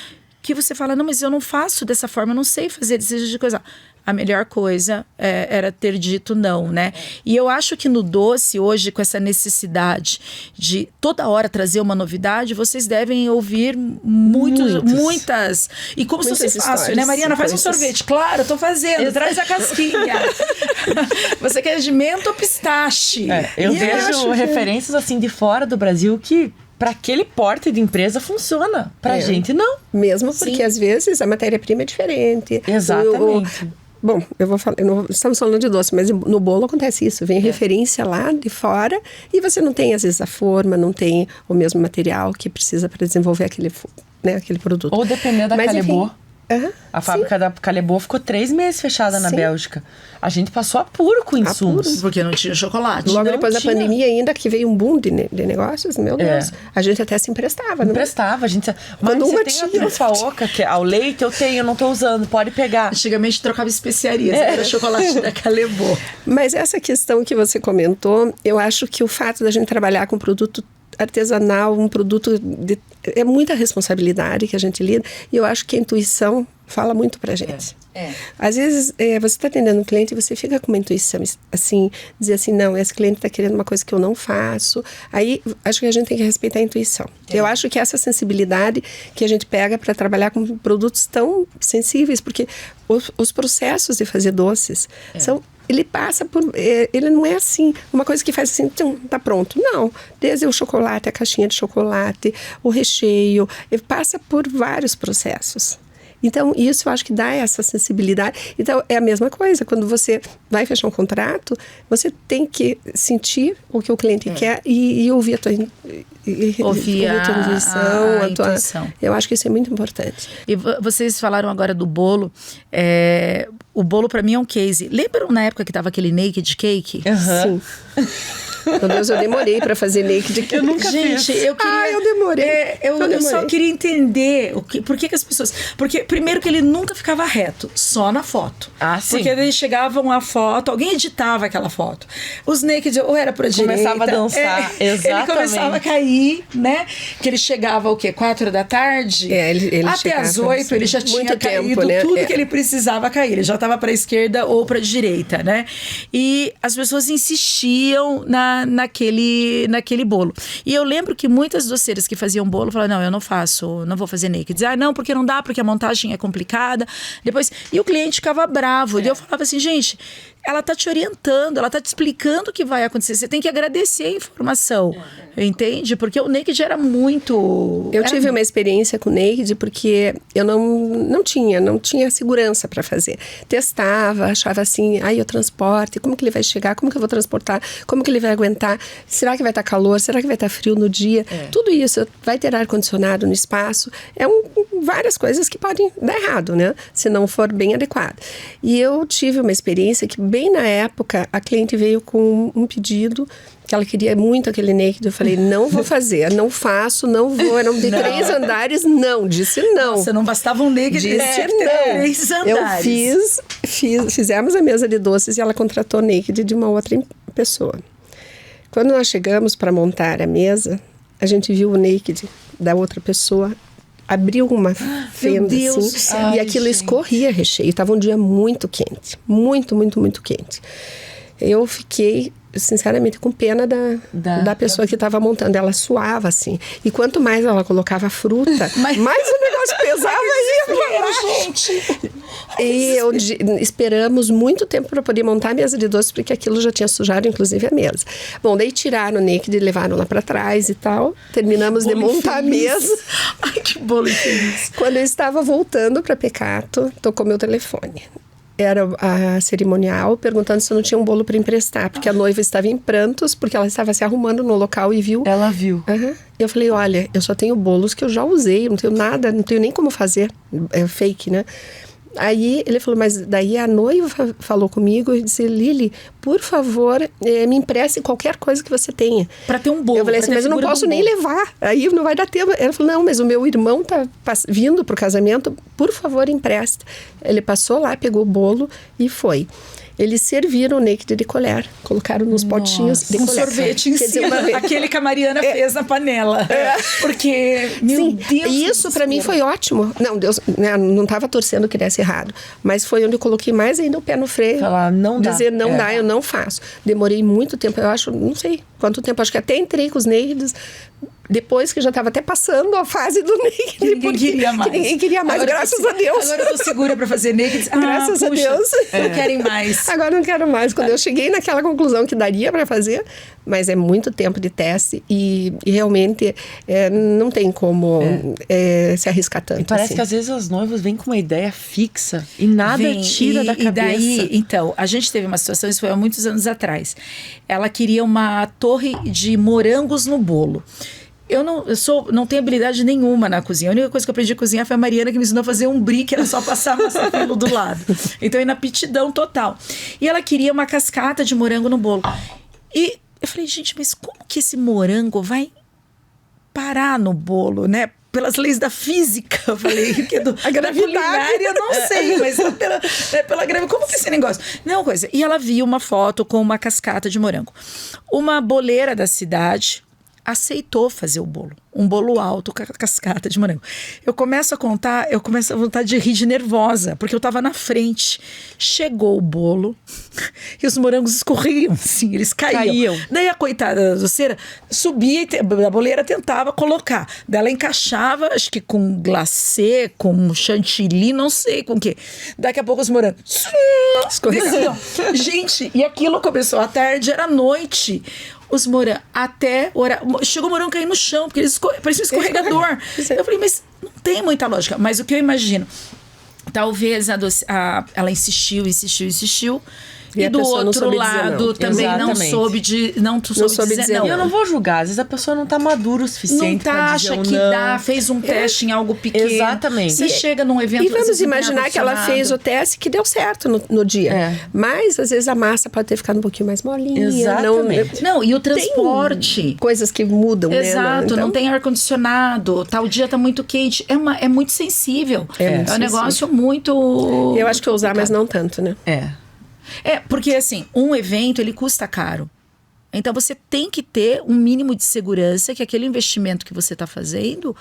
que você fala, não, mas eu não faço dessa forma, eu não sei fazer desse tipo de coisa. A melhor coisa era ter dito não, né? E eu acho que no doce, hoje, com essa necessidade de toda hora trazer uma novidade, vocês devem ouvir muitas. E como se fosse fácil, né? Mariana, faz um sorvete. Claro, eu tô fazendo. Traz a casquinha. Você quer de menta ou pistache? Eu vejo referências assim de fora do Brasil que... Para aquele porte de empresa funciona. Gente, não. Mesmo porque, às vezes, a matéria-prima é diferente. Exatamente. Bom, eu vou falar, estamos falando de doce, mas no bolo acontece isso. Vem referência lá de fora e você não tem, às vezes, a forma, não tem o mesmo material que precisa para desenvolver aquele produto. Ou dependendo da Callebaut. A fábrica da Callebaut ficou 3 meses fechada na Bélgica. A gente passou apuro com insumos. Porque não tinha chocolate. Logo depois da pandemia, ainda que veio um boom de negócios, meu Deus, a gente até se emprestava. A gente... Mas você tem a trufa oca, que é ao leite, eu não tô usando, pode pegar. Antigamente trocava especiarias, era chocolate da Callebaut. Mas essa questão que você comentou, eu acho que o fato da gente trabalhar com produto artesanal, um produto é muita responsabilidade que a gente lida, e eu acho que a intuição fala muito pra gente. Às vezes, você está atendendo um cliente e você fica com uma intuição, assim, dizer assim, não, esse cliente está querendo uma coisa que eu não faço. Aí, acho que a gente tem que respeitar a intuição. Eu acho que essa sensibilidade que a gente pega para trabalhar com produtos tão sensíveis, porque os processos de fazer doces são... Ele passa por... Ele não é assim, uma coisa que faz assim, tá pronto. Não, desde o chocolate, a caixinha de chocolate, o recheio, ele passa por vários processos. Então, isso eu acho que dá essa sensibilidade. Então, é a mesma coisa. Quando você vai fechar um contrato, você tem que sentir o que o cliente quer e ouvir a tua intuição. Eu acho que isso é muito importante. E vocês falaram agora do bolo. O bolo, pra mim, é um case. Lembram na época que tava aquele naked cake? Sim. Meu Deus, eu demorei pra fazer naked cake. Eu nunca fiz. Eu demorei. Eu só queria entender por que as pessoas... Porque, primeiro, que ele nunca ficava reto, só na foto. Sim. Porque eles chegavam a foto, alguém editava aquela foto. Os naked, ou era pra direita... Começava a dançar, exatamente. Ele começava a cair, né? Que ele chegava, 4 da tarde? Ele até às 8, ele já tinha caído né? tudo que ele precisava cair. Ele já estava pra esquerda ou pra direita, né? E as pessoas insistiam naquele bolo. E eu lembro que muitas doceiras que faziam bolo falavam, não, eu não faço, não vou fazer naked. Não, porque não dá, porque a montagem é complicada. E o cliente ficava bravo. E eu falava assim, gente, ela tá te orientando, ela tá te explicando o que vai acontecer. Você tem que agradecer a informação, entende? Porque o naked era muito... Eu tive uma experiência com o naked porque eu não tinha segurança para fazer. Testava, achava assim, o transporte, como que ele vai chegar, como que eu vou transportar, como que ele vai aguentar, será que vai estar calor, será que vai estar frio no dia? Tudo isso, vai ter ar-condicionado no espaço, várias coisas que podem dar errado, né? Se não for bem adequado. E eu tive uma experiência que bem na época, a cliente veio com um pedido que ela queria muito aquele naked. Eu falei, não vou fazer, não faço, não vou. Eram de 3 andares, disse não. Nossa, não bastava um naked, disse não. 3 andares. Fizemos a mesa de doces e ela contratou naked de uma outra pessoa. Quando nós chegamos para montar a mesa, a gente viu o naked da outra pessoa, abriu uma fenda assim, e aquilo escorria recheio. Estava um dia muito quente, muito, muito, muito quente. Eu fiquei, sinceramente, com pena da pessoa que estava montando. Ela suava assim. E quanto mais ela colocava fruta, mais o negócio pesava e gente. E esperamos muito tempo para poder montar a mesa de doces, porque aquilo já tinha sujado, inclusive, a mesa. Bom, daí tiraram o naked e levaram lá para trás e tal. Terminamos de montar a mesa. Ai, que bolo infeliz. Quando eu estava voltando para Pecato, tocou meu telefone. Era a cerimonial perguntando se eu não tinha um bolo para emprestar, porque a noiva estava em prantos, porque ela estava se arrumando no local e viu. Ela viu. Eu falei, olha, eu só tenho bolos que eu já usei, não tenho nada, não tenho nem como fazer, é fake, né? Aí ele falou, mas daí a noiva falou comigo e disse, Lili, por favor, me empreste qualquer coisa que você tenha. Pra ter um bolo. Eu falei assim, mas eu não posso nem levar, aí não vai dar tempo. Ela falou, não, mas o meu irmão tá vindo pro casamento, por favor, empreste. Ele passou lá, pegou o bolo e foi. Eles serviram o naked de colher, colocaram nos potinhos de colher. Sorvete em cima, aquele que a Mariana fez na panela. Porque, meu Deus... E isso pra mim foi ótimo. Não, Deus, né, não tava torcendo que desse errado, mas foi onde eu coloquei mais ainda o pé no freio. Falar, não dá. Dizer, não dá, eu não faço. Demorei muito tempo, eu acho, não sei quanto tempo, acho que até entrei com os nakeds, depois que já estava até passando a fase do naked. Que ninguém queria mais. Que ninguém queria mais, agora graças a Deus. Agora eu tô segura para fazer naked. Graças a Deus. Não querem mais. Agora não quero mais. Quando eu cheguei naquela conclusão que daria para fazer, mas é muito tempo de teste e realmente não tem como se arriscar tanto. E parece assim. que às vezes as noivas vêm com uma ideia fixa e nada tira da cabeça. E daí, então, a gente teve uma situação, isso foi há muitos anos atrás. Ela queria uma torre de morangos no bolo. Eu não tenho habilidade nenhuma na cozinha. A única coisa que eu aprendi a cozinhar foi a Mariana, que me ensinou a fazer um brie, que era só passar maçapelo do lado. Então, inaptidão total. E ela queria uma cascata de morango no bolo. E eu falei, gente, mas como que esse morango vai parar no bolo, né? Pelas leis da física, eu falei, que a gravidade, eu não sei, mas pela gravidade, como que é esse negócio? Não, coisa. E ela viu uma foto com uma cascata de morango. Uma boleira da cidade aceitou fazer o bolo. Um bolo alto com a cascata de morango. Eu começo a contar, eu começo a vontade de rir de nervosa, porque eu tava na frente. Chegou o bolo e os morangos escorriam, assim, eles caíam. Daí a coitada da doceira subia e a boleira tentava colocar. Daí ela encaixava, acho que com glacê, com chantilly, não sei com o quê. Daqui a pouco os morangos escorregavam. Gente, e aquilo começou à tarde, era noite. Os morangos, até chegou o morango cair no chão, porque eles pareciam um escorregador. Eu falei, mas não tem muita lógica. Mas o que eu imagino, talvez ela insistiu. E do outro lado também não soube dizer não. E eu não vou julgar, às vezes a pessoa não tá madura o suficiente pra dizer acha que dá, fez um teste em algo pequeno. Exatamente. Você chega num evento... E vamos imaginar que ela fez o teste que deu certo no dia. Mas, às vezes, a massa pode ter ficado um pouquinho mais molinha. Exatamente. Não, e o transporte. Tem coisas que mudam, né? Exato, Então, não tem ar-condicionado, tal dia tá muito quente. É muito sensível. É um negócio muito... Eu acho que eu usar, mas não tanto, né? Porque assim, um evento, ele custa caro. Então, você tem que ter um mínimo de segurança que aquele investimento que você está fazendo,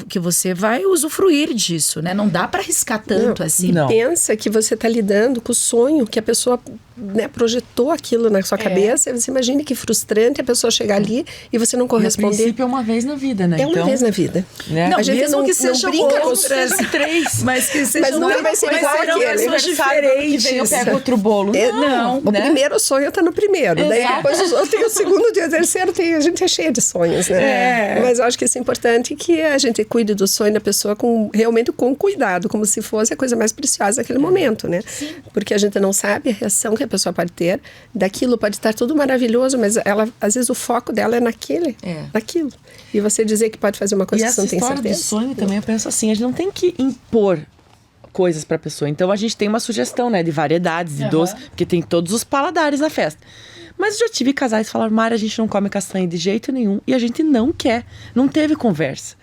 que você vai usufruir disso, né? Não dá para arriscar tanto assim. Não. Pensa que você está lidando com o sonho que a pessoa, né, projetou aquilo na sua cabeça. Você imagina que frustrante a pessoa chegar ali e você não corresponder. No princípio é uma vez na vida, né? É uma vez na vida. Né? Não, a gente mesmo não, que seja brinca com outras, três. Mas que seja nunca vai ser igual aquele. Diferentes. Eu pego outro bolo. Não. O primeiro sonho está no primeiro. Daí depois os outros tem o segundo dia, o terceiro a gente é cheia de sonhos, né? Mas eu acho que isso é importante que a gente cuide do sonho da pessoa realmente com cuidado, como se fosse a coisa mais preciosa naquele momento, né? Sim. Porque a gente não sabe a reação que a pessoa pode ter. Daquilo pode estar tudo maravilhoso, mas ela, às vezes o foco dela é naquilo. E você dizer que pode fazer uma coisa que você não tem certeza. E essa história do sonho também, eu penso assim, a gente não tem que impor coisas pra pessoa. Então a gente tem uma sugestão, né, de variedades, de doce, porque tem todos os paladares na festa. Mas eu já tive casais que falaram, Mari, a gente não come castanha de jeito nenhum e a gente não quer, não teve conversa.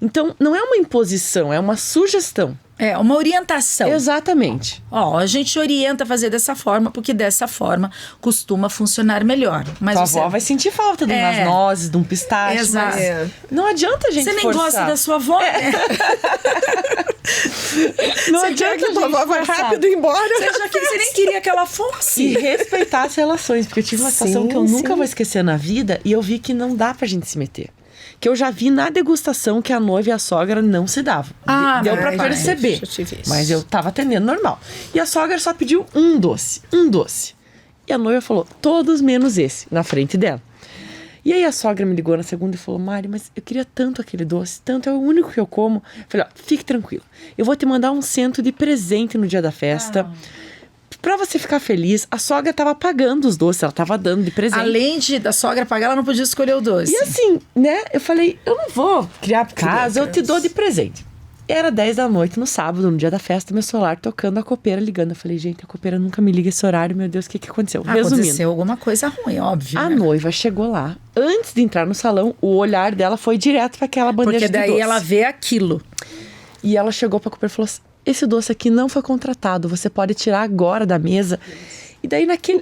Então, não é uma imposição, é uma sugestão. É, uma orientação. Exatamente. A gente orienta a fazer dessa forma, porque dessa forma costuma funcionar melhor. Mas tua avó vai sentir falta de umas nozes, de um pistache. Exato. Não adianta a gente forçar. Você nem forçar. gosta da sua avó, né? Não adianta a tua avó vai rápido embora. Você nem queria que ela fosse. E respeitar as relações, porque eu tive uma situação que eu nunca vou esquecer na vida e eu vi que não dá pra gente se meter. Que eu já vi na degustação que a noiva e a sogra não se davam. Deu pra perceber. Mas eu tava atendendo normal. E a sogra só pediu um doce. E a noiva falou, todos menos esse, na frente dela. E aí a sogra me ligou na segunda e falou, Mari, mas eu queria tanto aquele doce, tanto, é o único que eu como. Eu falei, fique tranquilo. Eu vou te mandar um cento de presente no dia da festa. Pra você ficar feliz, a sogra tava pagando os doces, ela tava dando de presente. Além da sogra pagar, ela não podia escolher o doce. E assim, né, eu falei, eu não vou criar casa, eu te dou de presente. Era 10 da noite, no sábado, no dia da festa, meu celular tocando, a copeira ligando. Eu falei, gente, a copeira nunca me liga esse horário, meu Deus, o que aconteceu? Resumindo. Aconteceu alguma coisa ruim, óbvio. A noiva chegou lá, antes de entrar no salão, o olhar dela foi direto pra aquela bandeja de doce. Porque daí ela vê aquilo. E ela chegou pra copeira e falou assim, esse doce aqui não foi contratado, você pode tirar agora da mesa. E daí naquele,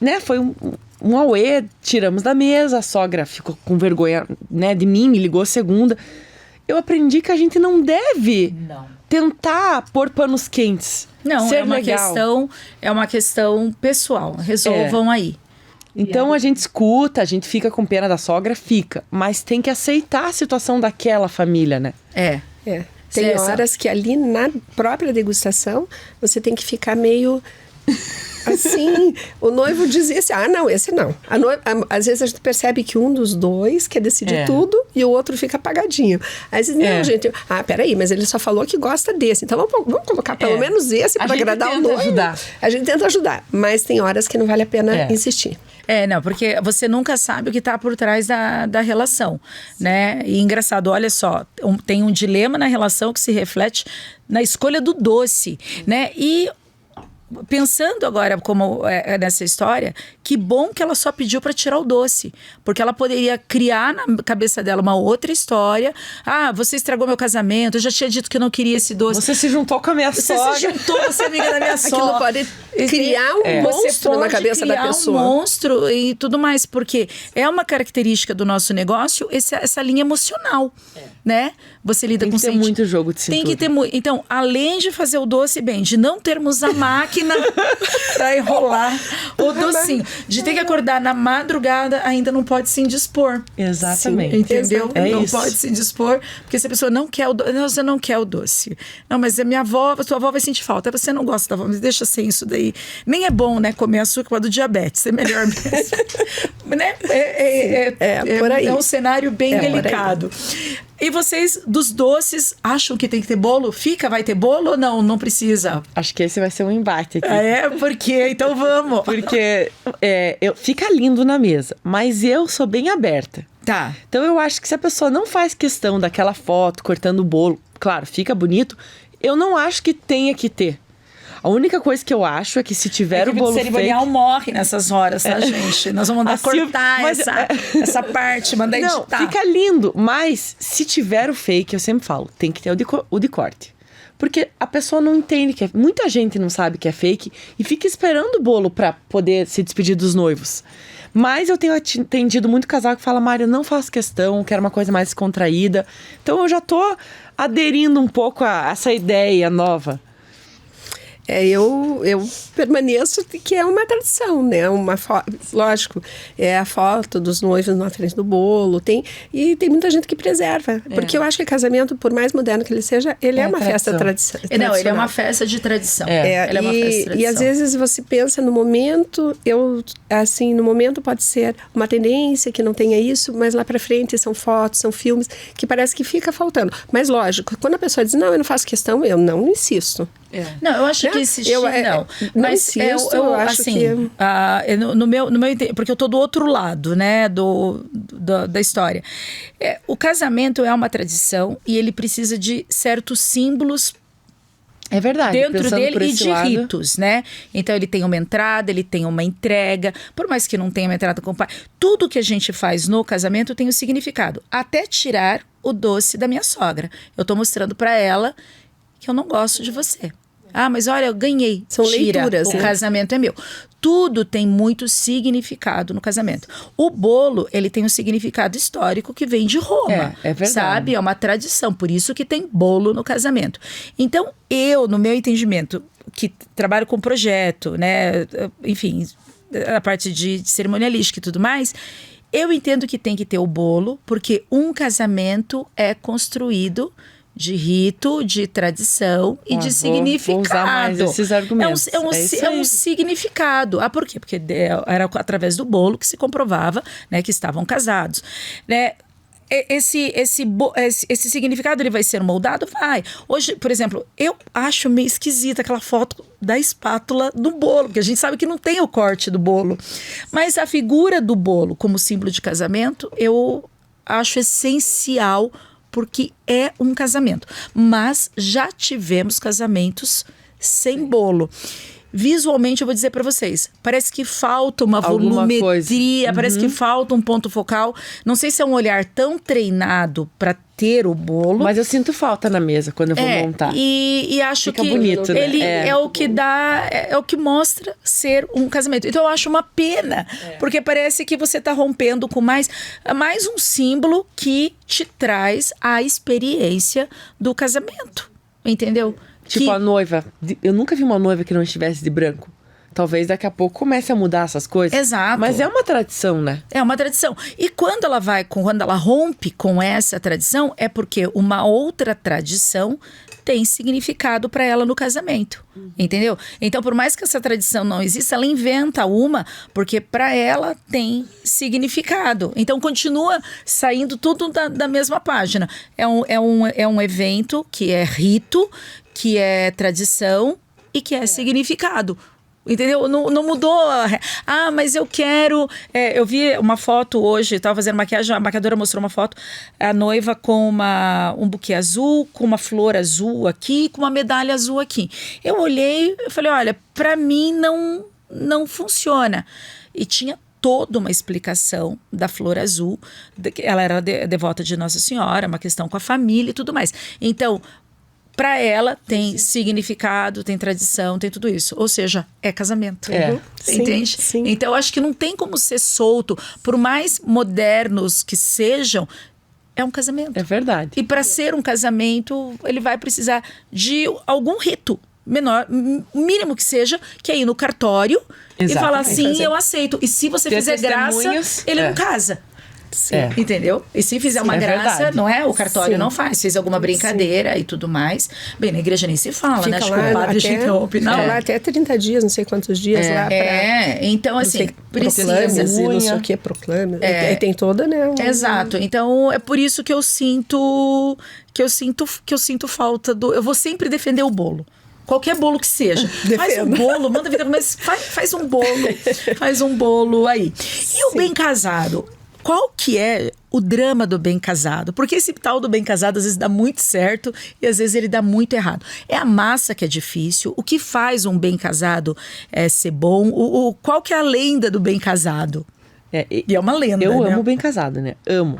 né, foi um auê, tiramos da mesa, a sogra ficou com vergonha, né, de mim, me ligou segunda. Eu aprendi que a gente não deve tentar pôr panos quentes. Não, ser é uma questão pessoal, resolvam aí. Então a gente escuta, a gente fica com pena da sogra, mas tem que aceitar a situação daquela família, né? Tem horas que ali na própria degustação, você tem que ficar meio assim. O noivo dizia assim, não, esse não. Às vezes a gente percebe que um dos dois quer decidir tudo e o outro fica apagadinho. Às vezes, não, gente, peraí, mas ele só falou que gosta desse. Então vamos colocar pelo menos esse para agradar o noivo. A gente tenta ajudar, mas tem horas que não vale a pena insistir. Não, porque você nunca sabe o que está por trás da relação, né? E engraçado, olha só, tem um dilema na relação que se reflete na escolha do doce, né? E pensando agora como nessa história, que bom que ela só pediu para tirar o doce, porque ela poderia criar na cabeça dela uma outra história. Ah, você estragou meu casamento, eu já tinha dito que eu não queria esse doce. Você se juntou com a minha sogra. Você se juntou, você é amiga da minha sogra. Aquilo pode criar um monstro na cabeça da pessoa. Um monstro e tudo mais, porque é uma característica do nosso negócio essa linha emocional, né? Você lida com tem que ter muito jogo de cintura. Tem que ter muito. Então, além de fazer o doce bem, de não termos a máquina para enrolar o docinho, de ter que acordar na madrugada, ainda não pode se indispor. Exatamente. Entendeu? Não isso. pode se indispor, porque se a pessoa não quer o doce, você não quer o doce. Não, mas a minha avó, a sua avó vai sentir falta. Você não gosta da avó, mas deixa sem isso daí. Nem é bom, né, comer açúcar do diabetes, é melhor mesmo. Né? Por aí. É um cenário bem delicado. E vocês, dos doces, acham que tem que ter bolo? Vai ter bolo ou não? Não precisa? Acho que esse vai ser um embate aqui. Por quê? Então vamos. Porque fica lindo na mesa, mas eu sou bem aberta. Tá. Então eu acho que se a pessoa não faz questão daquela foto cortando o bolo, claro, fica bonito, eu não acho que tenha que ter. A única coisa que eu acho é que se tiver o bolo cerimonial morre nessas horas, tá, gente? Nós vamos mandar cortar essa parte, mandar editar. Não, fica lindo, mas se tiver o fake, eu sempre falo, tem que ter o de corte. Porque a pessoa não entende que muita gente não sabe que é fake e fica esperando o bolo pra poder se despedir dos noivos. Mas eu tenho atendido muito casal que fala, Mari, eu não faço questão, quero uma coisa mais descontraída. Então eu já tô aderindo um pouco a essa ideia nova. Eu permaneço que é uma tradição, né? Lógico, é a foto dos noivos na frente do bolo, e tem muita gente que preserva. Porque eu acho que casamento, por mais moderno que ele seja, ele é uma festa tradicional. Não, ele é uma festa de tradição. Ele é uma festa de tradição. E às vezes você pensa no momento, no momento pode ser uma tendência que não tenha isso, mas lá pra frente são fotos, são filmes, que parece que fica faltando. Mas lógico, quando a pessoa diz, não, eu não faço questão, eu não insisto. Não, eu acho que existir, não. Mas eu acho assim, que... no meu porque eu tô do outro lado, né, da história. O casamento é uma tradição e ele precisa de certos símbolos. É verdade. Dentro dele e de ritos, né? Então ele tem uma entrada, ele tem uma entrega. Por mais que não tenha uma entrada com o pai, tudo que a gente faz no casamento tem um significado. Até tirar o doce da minha sogra. Eu tô mostrando para ela que eu não gosto de você. Ah, mas olha, eu ganhei. São leituras, o casamento é meu. Tudo tem muito significado no casamento. O bolo, ele tem um significado histórico que vem de Roma. É verdade. Sabe? É uma tradição, por isso que tem bolo no casamento. Então, no meu entendimento, que trabalho com projeto, né? Enfim, a parte de cerimonialística e tudo mais, eu entendo que tem que ter o bolo, porque um casamento é construído de rito, de tradição e de significado. Vou usar mais esses argumentos. É um significado. Por quê? Porque era através do bolo que se comprovava, né, que estavam casados. Né? Esse significado ele vai ser moldado? Vai. Hoje, por exemplo, eu acho meio esquisita aquela foto da espátula do bolo, porque a gente sabe que não tem o corte do bolo. Mas a figura do bolo como símbolo de casamento, eu acho essencial, porque é um casamento. Mas já tivemos casamentos sem bolo. Visualmente, eu vou dizer para vocês, parece que falta uma volumetria, parece que falta um ponto focal. Não sei se é um olhar tão treinado para ter o bolo. Mas eu sinto falta na mesa quando eu vou montar. E acho Fica que bonito, né? Ele é o que dá, é o que mostra ser um casamento. Então eu acho uma pena, porque parece que você está rompendo com mais um símbolo que te traz a experiência do casamento, entendeu? Tipo a noiva, eu nunca vi uma noiva que não estivesse de branco. Talvez daqui a pouco comece a mudar essas coisas. Exato. Mas é uma tradição, né? É uma tradição. E quando ela rompe com essa tradição, é porque uma outra tradição tem significado para ela no casamento. Entendeu? Então, por mais que essa tradição não exista, ela inventa uma, porque para ela tem significado. Então, continua saindo tudo da mesma página. É um evento que é rito, que é tradição e que é significado. Entendeu? Não mudou. Mas eu quero... eu vi uma foto hoje, estava fazendo maquiagem, a maquiadora mostrou uma foto, a noiva com um buquê azul, com uma flor azul aqui, com uma medalha azul aqui. Eu olhei e falei, olha, para mim não funciona. E tinha toda uma explicação da flor azul. Ela era devota de Nossa Senhora, uma questão com a família e tudo mais. Então... para ela tem significado, tem tradição, tem tudo isso. Ou seja, é casamento. Entende? Sim. Então, acho que não tem como ser solto. Por mais modernos que sejam, é um casamento. É verdade. E para ser um casamento, ele vai precisar de algum rito menor, mínimo que seja, que é ir no cartório e falar assim, eu aceito. E se você fizer graça, ele não casa. Entendeu? E se fizer uma graça, verdade. Não é? O cartório não faz. Fez alguma brincadeira e tudo mais. Bem, na igreja nem se fala, né? Acho que o padre já interrompe. Fica lá até 30 dias, não sei quantos dias lá. Então assim, precisa. Não sei o que, proclame. Tem toda, né? Exato. Então, é por isso que eu sinto falta do... Eu vou sempre defender o bolo. Qualquer bolo que seja. Faz um bolo, manda vida, mas faz um bolo. Faz um bolo aí. E o bem casado? Qual que é o drama do bem casado? Porque esse tal do bem casado às vezes dá muito certo e às vezes ele dá muito errado. É a massa que é difícil. O que faz um bem casado ser bom? Qual que é a lenda do bem casado? E é uma lenda, Eu amo bem casado, né? Amo.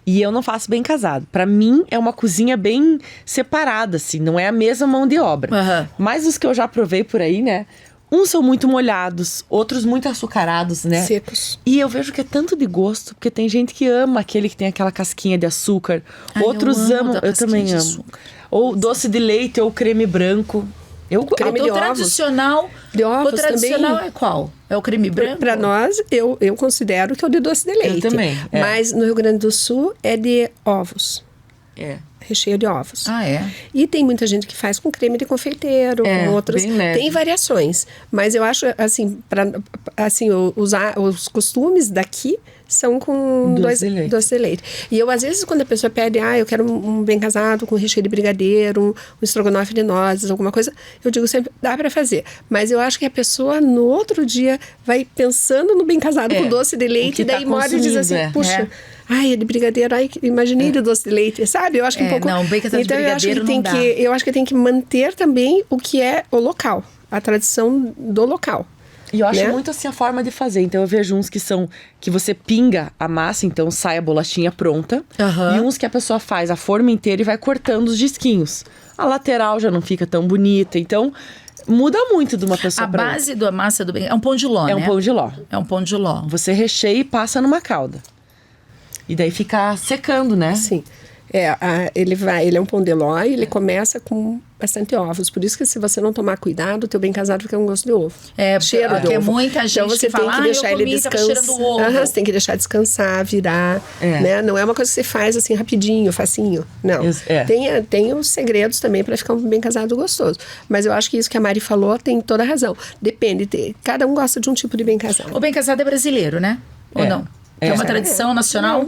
E eu não faço bem casado. Pra mim, é uma cozinha bem separada, assim. Não é a mesma mão de obra. Mas os que eu já provei por aí, né? Uns são muito molhados, outros muito açucarados, né? Secos. E eu vejo que é tanto de gosto, porque tem gente que ama aquele que tem aquela casquinha de açúcar. Outros amam, eu também amo. Açúcar. Ou doce de leite ou creme branco. Creme de tradicional. De ovos o tradicional também. É qual? É o creme branco? Para nós, eu considero que é o de doce de leite. Eu também. Mas no Rio Grande do Sul é de ovos. Recheio de ovos. E tem muita gente que faz com creme de confeiteiro, com outros. Tem variações. Mas eu acho, assim, os costumes daqui são com doce de leite. E eu, às vezes, quando a pessoa pede, eu quero um bem casado com recheio de brigadeiro, um estrogonofe de nozes, alguma coisa, eu digo sempre, dá para fazer. Mas eu acho que a pessoa, no outro dia, vai pensando no bem casado com doce de leite, e daí mora e diz assim, puxa... é de brigadeiro, imaginei de doce de leite, sabe? Eu acho que um pouco... Não, bem casado de brigadeiro não dá. Eu acho que tem que manter também o que é o local, a tradição do local. E eu acho muito assim a forma de fazer. Então eu vejo uns que você pinga a massa, então sai a bolachinha pronta. E uns que a pessoa faz a forma inteira e vai cortando os disquinhos. A lateral já não fica tão bonita, então... Muda muito de uma pessoa para outra. A base da massa do bem... É um pão de ló, né? É um pão de ló. É um pão de ló. Você recheia e passa numa calda. E daí fica secando, né? Sim. Ele é um pão de ló e ele começa com bastante ovos. Por isso que se você não tomar cuidado, o teu bem casado fica com gosto de ovo. Cheiro de ovo. Muita gente então você tem que deixar ele descansar. Você tem que deixar descansar, virar. Né? Não é uma coisa que você faz assim rapidinho, facinho. Não. Tem os segredos também para ficar um bem casado gostoso. Mas eu acho que isso que a Mari falou tem toda a razão. Depende. Cada um gosta de um tipo de bem casado. O bem casado é brasileiro, né? Ou não? É uma tradição nacional?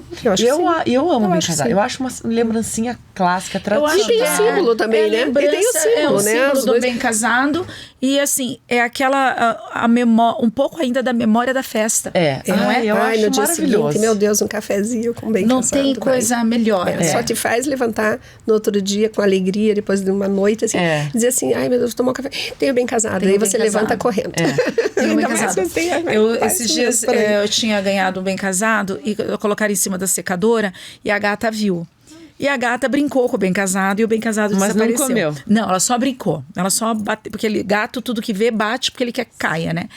Eu amo bem casado. Eu acho uma lembrancinha clássica, tradicional. E tem o símbolo também, né? E tem o símbolo, né? O símbolo do bem casado. E assim, é aquela a memória, um pouco ainda da memória da festa. Não é? Eu acho no dia maravilhoso. seguinte, meu Deus, um cafezinho com bem casado. Não tem coisa melhor. Só te faz levantar no outro dia com alegria, depois de uma noite, assim, dizer assim, ai meu Deus, tomou um café, tenho bem casado. Aí você levanta correndo. Tenho bem casado. Esses dias eu tinha ganhado um bem casado e colocaram em cima da secadora e a gata viu. E a gata brincou com o bem casado e o bem casado desapareceu. Mas não comeu? Não, ela só brincou. Ela só bateu, porque gato tudo que vê bate porque ele quer que caia, né?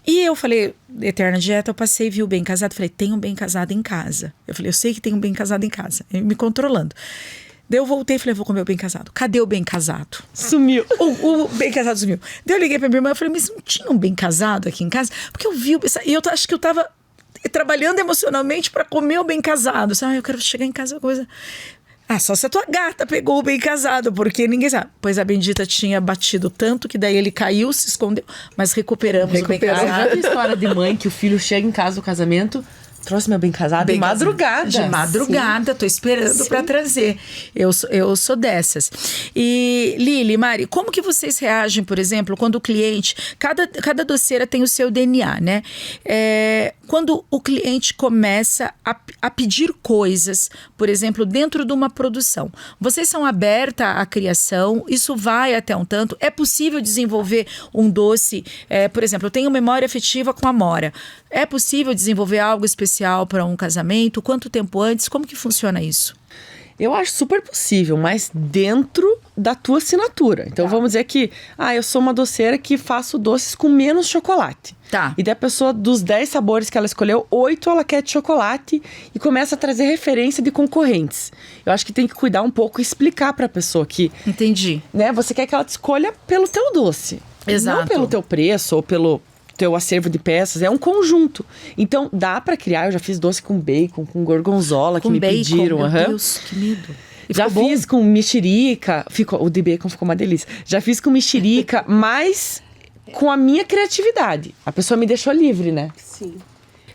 E eu falei, eterna dieta, eu passei e vi o bem casado. Falei, tem um bem casado em casa. Eu falei, eu sei que tem um bem casado em casa. Me controlando. Daí eu voltei e falei, vou comer o bem casado. Cadê o bem casado? Sumiu. O bem casado sumiu. Daí eu liguei pra minha irmã e falei, mas não tinha um bem casado aqui em casa? Porque eu vi e eu acho que eu tava trabalhando emocionalmente para comer o bem casado. Eu quero chegar em casa coisa... só se a tua gata pegou o bem casado, porque ninguém sabe. Pois a bendita tinha batido tanto que daí ele caiu, se escondeu, mas recuperamos o bem casado. Já vi história de mãe que o filho chega em casa do casamento, Trouxe meu bem casado de madrugada. De madrugada, tô esperando para trazer. Eu sou dessas. E Lili, Mari, como que vocês reagem, por exemplo, quando o cliente... Cada doceira tem o seu DNA, né? Quando o cliente começa a pedir coisas, por exemplo, dentro de uma produção. Vocês são abertas à criação, isso vai até um tanto. É possível desenvolver um doce, por exemplo, eu tenho memória afetiva com a Amora. É possível desenvolver algo especial para um casamento? Quanto tempo antes? Como que funciona isso? Eu acho super possível, mas dentro da tua assinatura. Então, vamos dizer que, eu sou uma doceira que faço doces com menos chocolate. Tá. E daí a pessoa, dos 10 sabores que ela escolheu, 8 ela quer de chocolate e começa a trazer referência de concorrentes. Eu acho que tem que cuidar um pouco e explicar pra pessoa que... Entendi. Né, você quer que ela te escolha pelo teu doce. Exato. Não pelo teu preço ou pelo teu acervo de peças, é um conjunto. Então, dá pra criar, eu já fiz doce com bacon, com gorgonzola, que me pediram. Meu Deus, que medo. Já fiz com mexerica, o de bacon ficou uma delícia. Já fiz com mexerica, mas com a minha criatividade. A pessoa me deixou livre, né? Sim.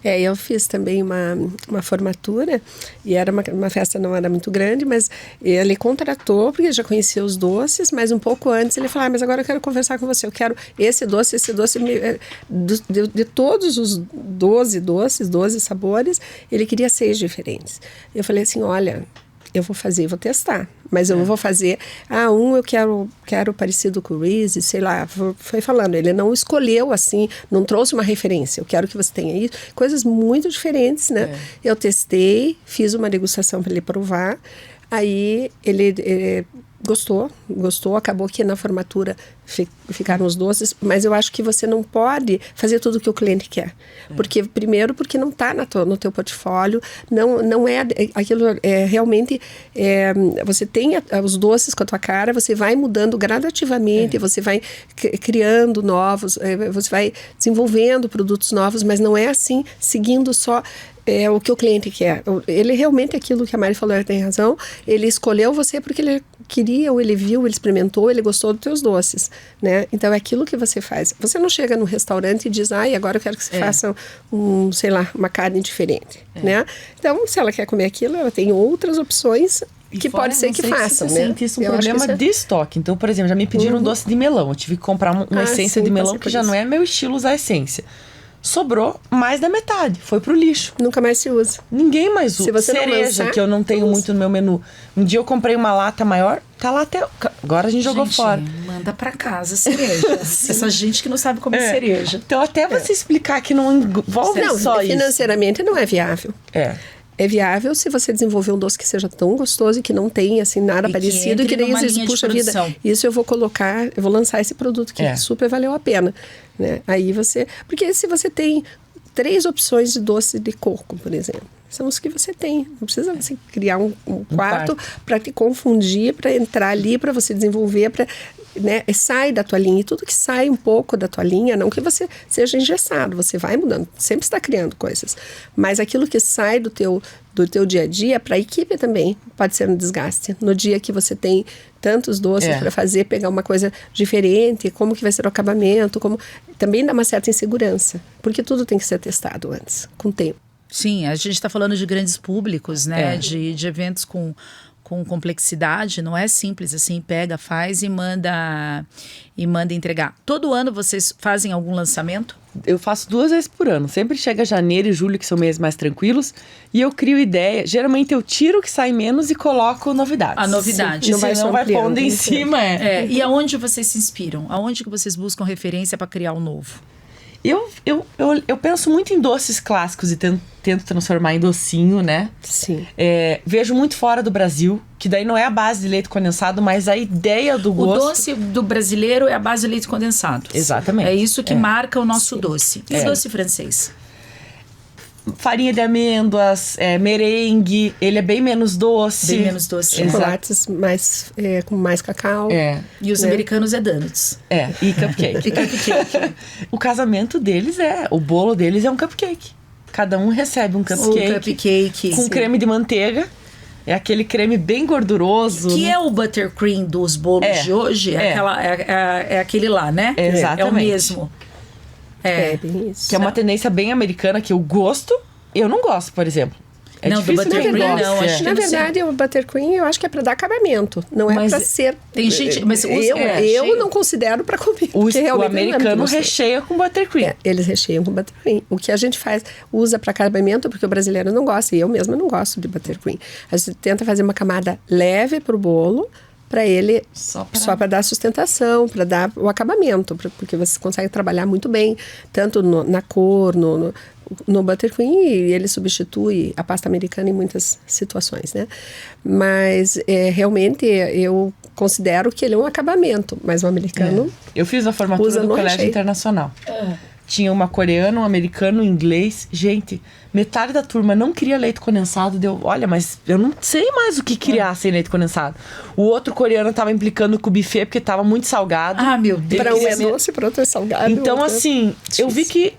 Eu fiz também uma formatura e era uma festa, não era muito grande, mas ele contratou, porque já conhecia os doces, mas um pouco antes ele falou, mas agora eu quero conversar com você, eu quero esse doce, de todos os 12 sabores, ele queria 6 diferentes. Eu falei assim, olha... Eu vou fazer, vou testar. Mas eu vou fazer... eu quero parecido com o Reese, sei lá. Foi falando, ele não escolheu assim, não trouxe uma referência. Eu quero que você tenha isso. Coisas muito diferentes, né? Eu testei, fiz uma degustação para ele provar. Aí ele gostou, acabou que na formatura ficaram os doces, mas eu acho que você não pode fazer tudo o que o cliente quer. Porque não está no teu portfólio, não é aquilo, realmente, você tem os doces com a tua cara, você vai mudando gradativamente, você vai criando novos, você vai desenvolvendo produtos novos, mas não é assim, seguindo só o que o cliente quer. Ele realmente, aquilo que a Mari falou, ela tem razão, ele escolheu você porque ele queria, ou ele viu, ele experimentou, ele gostou dos teus doces, né? Então é aquilo que você faz. Você não chega no restaurante e diz, agora eu quero que você faça uma carne diferente, né? Então, se ela quer comer aquilo, ela tem outras opções que pode ser que façam, né? Sente isso um problema de estoque. Então, por exemplo, já me pediram um doce de melão. Eu tive que comprar uma essência de melão que já não é meu estilo usar essência. Sobrou mais da metade, foi pro lixo. Nunca mais se usa. Ninguém mais usa. Se você cereja, não lançar, que eu não tenho muito no meu menu. Um dia eu comprei uma lata maior, tá lá até... Agora a gente jogou fora. Manda pra casa cereja. Essa gente que não sabe comer cereja. Então até você explicar que não envolve só isso. Financeiramente não é viável. É viável se você desenvolver um doce que seja tão gostoso e que não tenha assim nada parecido, e que daí você puxa vida. Isso eu vou lançar esse produto que super valeu a pena, né? Aí porque se você tem 3 opções de doce de coco, por exemplo, são os que você tem. Não precisa você criar um quarto para te confundir, para entrar ali, para você desenvolver, né, sai da tua linha. E tudo que sai um pouco da tua linha, não que você seja engessado, você vai mudando, sempre está criando coisas. Mas aquilo que sai do teu dia a dia, para a equipe também pode ser um desgaste. No dia que você tem tantos doces para fazer, pegar uma coisa diferente, como que vai ser o acabamento, também dá uma certa insegurança, porque tudo tem que ser testado antes, com o tempo. Sim, a gente está falando de grandes públicos, né? De eventos com complexidade, não é simples assim, pega, faz e manda entregar. Todo ano vocês fazem algum lançamento? Eu faço 2 vezes por ano. Sempre chega janeiro e julho, que são meses mais tranquilos, e eu crio ideia. Geralmente eu tiro o que sai menos e coloco novidades. A novidade. Não vai pondo em cima. E aonde vocês se inspiram? Aonde que vocês buscam referência para criar o novo? Eu penso muito em doces clássicos e tento transformar em docinho, né? Sim. Vejo muito fora do Brasil, que daí não é a base de leite condensado, mas a ideia do gosto... O doce do brasileiro é a base de leite condensado. Exatamente. É isso que marca o nosso doce. E o doce francês? Farinha de amêndoas, merengue, ele é bem menos doce. Bem menos doce. Chocolates com mais cacau. E os americanos donuts. E cupcake. O casamento deles o bolo deles é um cupcake. Cada um recebe um cupcake. Com creme de manteiga. É aquele creme bem gorduroso. Que é o buttercream dos bolos de hoje. É aquele lá, né? Exatamente. É o mesmo. Bem isso. Que é uma tendência bem americana, que eu gosto, Eu não gosto, por exemplo. É não, do buttercream não. Acho na verdade, o buttercream eu acho que é para dar acabamento. Não é para ser... Tem gente... Mas eu não considero para comer. O americano recheia com buttercream. Eles recheiam com buttercream. O que a gente faz, usa para acabamento, porque o brasileiro não gosta. E eu mesma não gosto de buttercream. A gente tenta fazer uma camada leve pro bolo, para ele só para dar sustentação, para dar o acabamento, porque você consegue trabalhar muito bem, tanto na cor, no buttercream, e ele substitui a pasta americana em muitas situações, né? Mas realmente eu considero que ele é um acabamento, mas o americano Eu fiz a formatura do Colégio Internacional. Tinha uma coreana, um americano, um inglês. Gente, metade da turma não queria leite condensado. Olha, mas eu não sei mais o que criar sem leite condensado. O outro coreano estava implicando com o buffet porque estava muito salgado. Ah, meu Deus. Para um é doce, para outro é salgado. Então, assim, eu vi que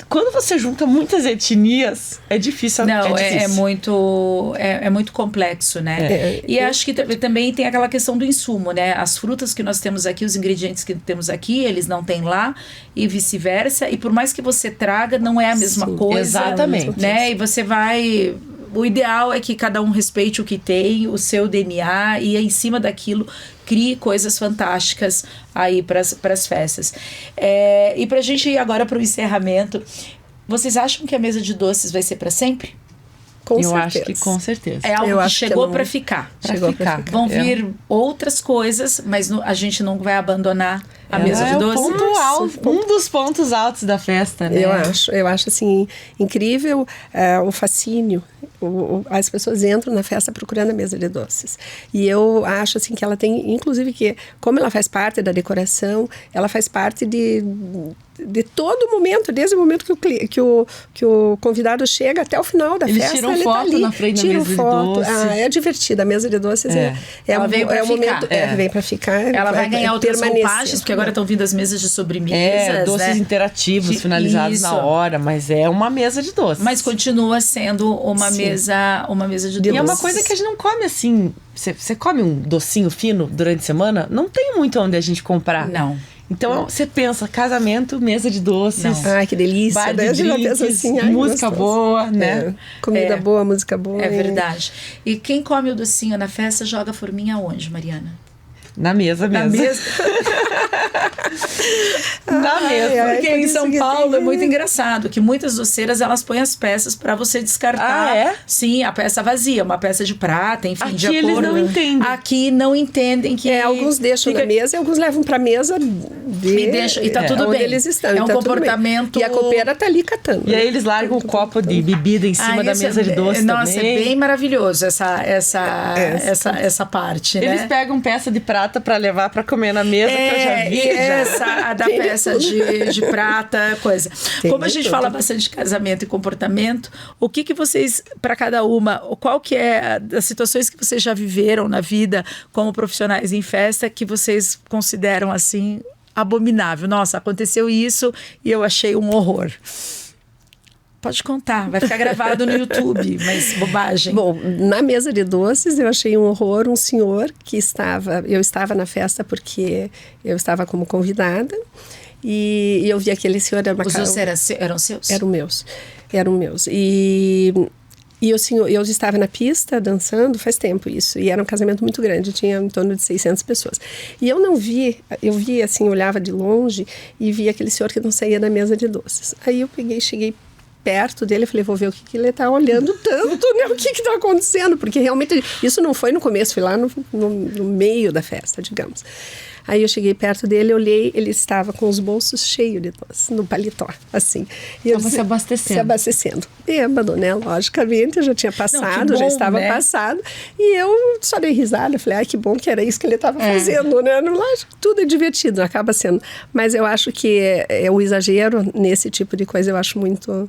quando você junta muitas etnias, é difícil. Não, é muito complexo, né? E acho que também tem aquela questão do insumo, né? As frutas que nós temos aqui, os ingredientes que temos aqui, eles não têm lá e vice-versa. E por mais que você traga, não é a mesma coisa. Exatamente. Né? E você vai... O ideal é que cada um respeite o que tem, o seu DNA, e em cima daquilo crie coisas fantásticas aí para as festas. E para a gente ir agora para o encerramento, vocês acham que a mesa de doces vai ser para sempre? Com certeza. Acho que com certeza. É algo que chegou para ficar. Vão vir outras coisas, mas a gente não vai abandonar a mesa de doces. Um dos pontos altos da festa, né? Eu acho assim, incrível o fascínio. As pessoas entram na festa procurando a mesa de doces. E eu acho assim que ela tem, inclusive, que como ela faz parte da decoração, ela faz parte de todo momento, desde o momento que o convidado chega até o final da festa. Tiram foto tá na frente da mesa de doces. É divertida. A mesa de doces ela veio para ficar. Vem para ficar. Ela vai ganhar outras roupagens, porque agora estão vindo as mesas de sobremesas. Doces interativos, finalizados na hora, mas é uma mesa de doces. Mas continua sendo uma mesa de doces. E é uma coisa que a gente não come assim. Você come um docinho fino durante a semana? Não tem muito onde a gente comprar. Não. Então, você pensa, casamento, mesa de doces. Ai, que delícia. Bar de drinks, assim, música boa, né? Comida boa, música boa. É verdade. E quem come o docinho na festa joga a forminha onde, Mariana? Na mesa mesmo. Na mesa. Na mesa. Porque em São Paulo é muito engraçado que muitas doceiras elas põem as peças para você descartar. Ah, é? Sim, a peça vazia, uma peça de prata, enfim, aqui de acordo. Eles não entendem. Aqui não entendem que alguns deixam na mesa e alguns levam para mesa e tá tudo bem. Eles estão. É um comportamento. E a copeira tá ali catando. E aí eles largam o copo de bebida em cima da mesa de doce também. Nossa, é bem maravilhoso essa parte, né? Eles pegam peça de prata para levar para comer na mesa, que eu já vi. A da peça de prata, coisa. Como a gente fala bastante de casamento e comportamento, o que vocês, para cada uma, qual que é das situações que vocês já viveram na vida como profissionais em festa que vocês consideram assim abominável? Nossa, aconteceu isso e eu achei um horror. Pode contar, vai ficar gravado no YouTube, mas bobagem. Bom, na mesa de doces eu achei um horror, um senhor que eu estava na festa porque eu estava como convidada e eu vi aquele senhor... Os doces eram seus? Eram meus. E o senhor, eu estava na pista dançando, faz tempo isso, e era um casamento muito grande, tinha em torno de 600 pessoas. E eu vi assim, olhava de longe e vi aquele senhor que não saía da mesa de doces. Aí eu cheguei perto dele, eu falei, vou ver o que ele está olhando tanto, né? O que está acontecendo? Porque realmente, isso não foi no começo, foi lá no meio da festa, digamos. Aí eu cheguei perto dele, olhei, ele estava com os bolsos cheios de doce, no paletó, assim. Estava se abastecendo. Se abastecendo. Bêbado, né? Logicamente, eu já tinha passado, já estava passado. E eu só dei risada, falei, ai, que bom que era isso que ele estava fazendo, né? Lógico, tudo é divertido, acaba sendo. Mas eu acho que o exagero nesse tipo de coisa, eu acho muito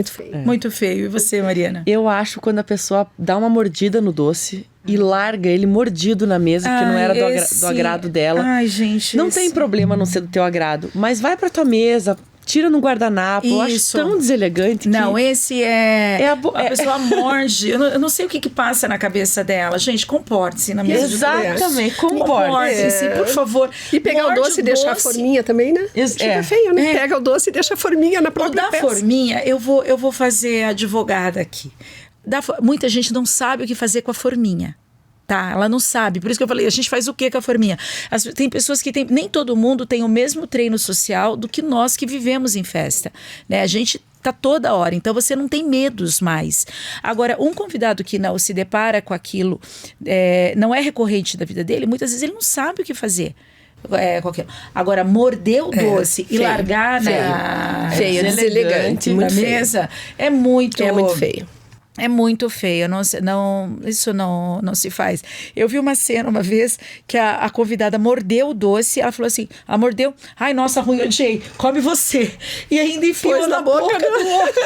feio. Muito feio. E você, Mariana? Eu acho quando a pessoa dá uma mordida no doce e larga ele mordido na mesa, porque não era do agrado dela. Ai, gente. Não tem problema não ser do teu agrado, mas vai pra tua mesa, tira no guardanapo. Eu acho tão deselegante. Não, esse a pessoa morde. Eu não sei o que passa na cabeça dela. Gente, comporte-se na mesa de doce. Exatamente, comporte-se, por favor. E pegar o doce e deixar a forminha também, né? Fica feio, né? Pega o doce e deixa a forminha na própria peça. Da forminha, eu vou fazer advogada aqui. Muita gente não sabe o que fazer com a forminha. Tá, ela não sabe. Por isso que eu falei, a gente faz o que com a forminha? Tem pessoas que nem todo mundo tem o mesmo treino social do que nós que vivemos em festa, né? A gente tá toda hora, então você não tem medos mais. Agora, um convidado que não se depara com aquilo, não é recorrente da vida dele, muitas vezes ele não sabe o que fazer. Com aquilo. Agora, morder o doce e largar feio, deselegante na mesa é muito feio. É muito feio, isso não se faz. Eu vi uma cena uma vez que a convidada mordeu o doce, ela falou assim, mordeu, ai, nossa, ruim, odiei, come você. E ainda enfiou na boca do outro.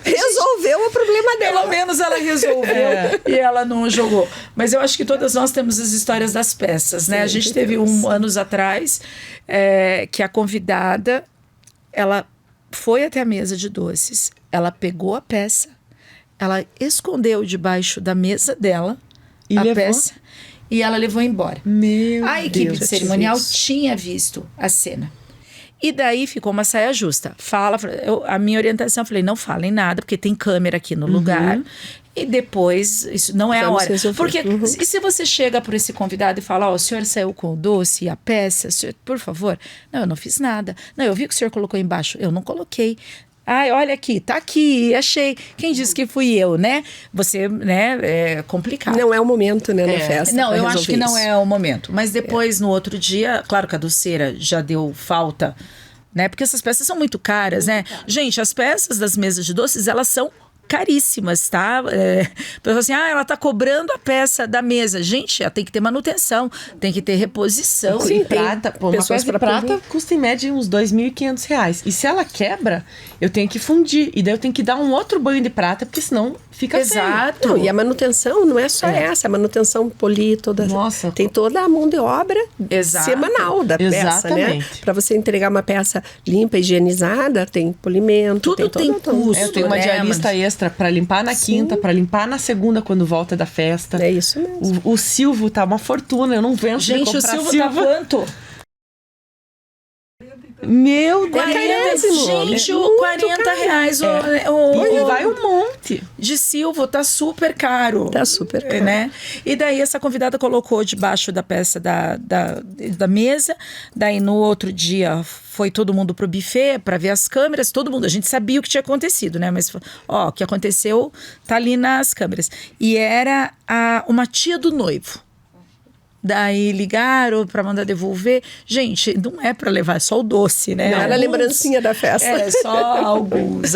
Resolveu o problema dela. Pelo menos ela resolveu e ela não jogou. Mas eu acho que todas nós temos as histórias das peças, né? A gente teve anos atrás, que a convidada, ela foi até a mesa de doces, ela pegou a peça, ela escondeu debaixo da mesa dela a peça e ela levou embora. A equipe de cerimonial tinha visto a cena. E daí ficou uma saia justa. A minha orientação, eu falei, não falem nada, porque tem câmera aqui no lugar. E depois, isso não é a hora. Porque e se você chega por esse convidado e fala, o senhor saiu com o doce e a peça, senhor, por favor. Não, eu não fiz nada. Não, eu vi que o senhor colocou embaixo. Eu não coloquei. Ai, olha aqui, tá aqui, achei. Quem disse que fui eu, né? Você, né, é complicado. Não é o momento, né, na festa. Não, eu acho que não é o momento. Mas depois, no outro dia, claro que a doceira já deu falta, né? Porque essas peças são muito caras, né? Gente, as peças das mesas de doces, elas são caríssimas, tá? Pessoal assim, ela tá cobrando a peça da mesa. Gente, ela tem que ter manutenção, tem que ter reposição. Sim, prata. Uma peça de prata custa em média uns R$2.500. E se ela quebra, eu tenho que fundir. E daí eu tenho que dar um outro banho de prata, porque senão fica Exato. Não, e a manutenção não é só essa. A manutenção polir toda... Nossa. Tem toda a mão de obra semanal da peça, né? Para você entregar uma peça limpa, higienizada, tem polimento. Tudo tem custo. Eu tenho uma diarista extra para limpar na quinta, para limpar na segunda quando volta da festa. É isso mesmo. O silvo tá uma fortuna, eu não venço de comprar silvo. Gente, o silvo tá quanto? Meu Deus! Gente, R$40 e vai um monte. De silvo, tá super caro. Tá super caro. Né? E daí essa convidada colocou debaixo da peça da mesa. Daí no outro dia foi todo mundo pro buffet para ver as câmeras. Todo mundo, a gente sabia o que tinha acontecido, né? Mas o que aconteceu tá ali nas câmeras. E era uma tia do noivo. Daí ligaram para mandar devolver. Gente, não é para levar, é só o doce, né? Não era a lembrancinha da festa. Só alguns.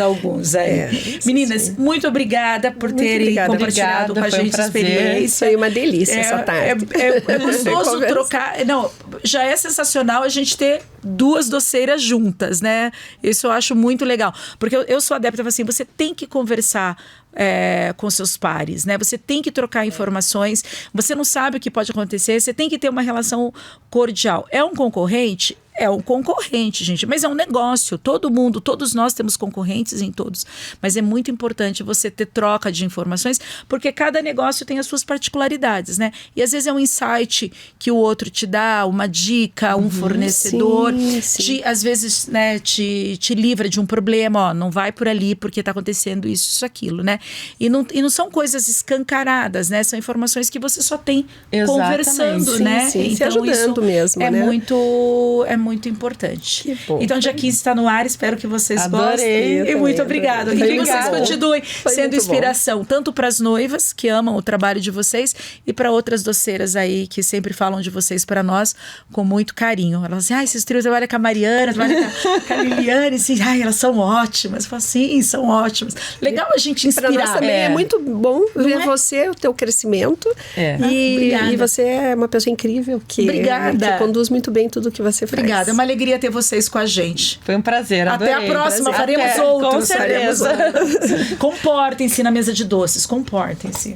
Meninas, muito obrigada por terem compartilhado com a gente a experiência. Foi uma delícia essa tarde. É gostoso trocar. Não, já é sensacional a gente ter duas doceiras juntas, né? Isso eu acho muito legal. Porque eu sou adepta, assim, você tem que conversar com seus pares, né? Você tem que trocar informações, você não sabe o que pode acontecer, você tem que ter uma relação cordial. É um concorrente? É um concorrente, gente, mas é um negócio. Todos nós temos concorrentes em todos. Mas é muito importante você ter troca de informações, porque cada negócio tem as suas particularidades, né? E às vezes é um insight que o outro te dá, uma dica, um fornecedor, sim. Às vezes, né, te livra de um problema, não vai por ali porque está acontecendo isso, aquilo, né? E não são coisas escancaradas, né? São informações que você só tem conversando, sim, né? Sim, então, se ajudando isso mesmo, é né? muito importante. Que bom. Então, dia 15 está no ar, espero que vocês Adorei, gostem. E muito obrigada. E que vocês continuem sendo inspiração, tanto para as noivas que amam o trabalho de vocês e para outras doceiras aí que sempre falam de vocês para nós com muito carinho. Elas dizem, esses trios trabalham com a Mariana, trabalham com a Liliane, assim, elas são ótimas. Eu falo, sim, são ótimas. Legal a gente inspirar. Para nós também é muito bom ver você, o teu crescimento. E você é uma pessoa incrível que conduz muito bem tudo que você faz. Obrigada, é uma alegria ter vocês com a gente. Foi um prazer, adorei. Até a próxima, faremos outros. Com certeza. Comportem-se na mesa de doces, comportem-se.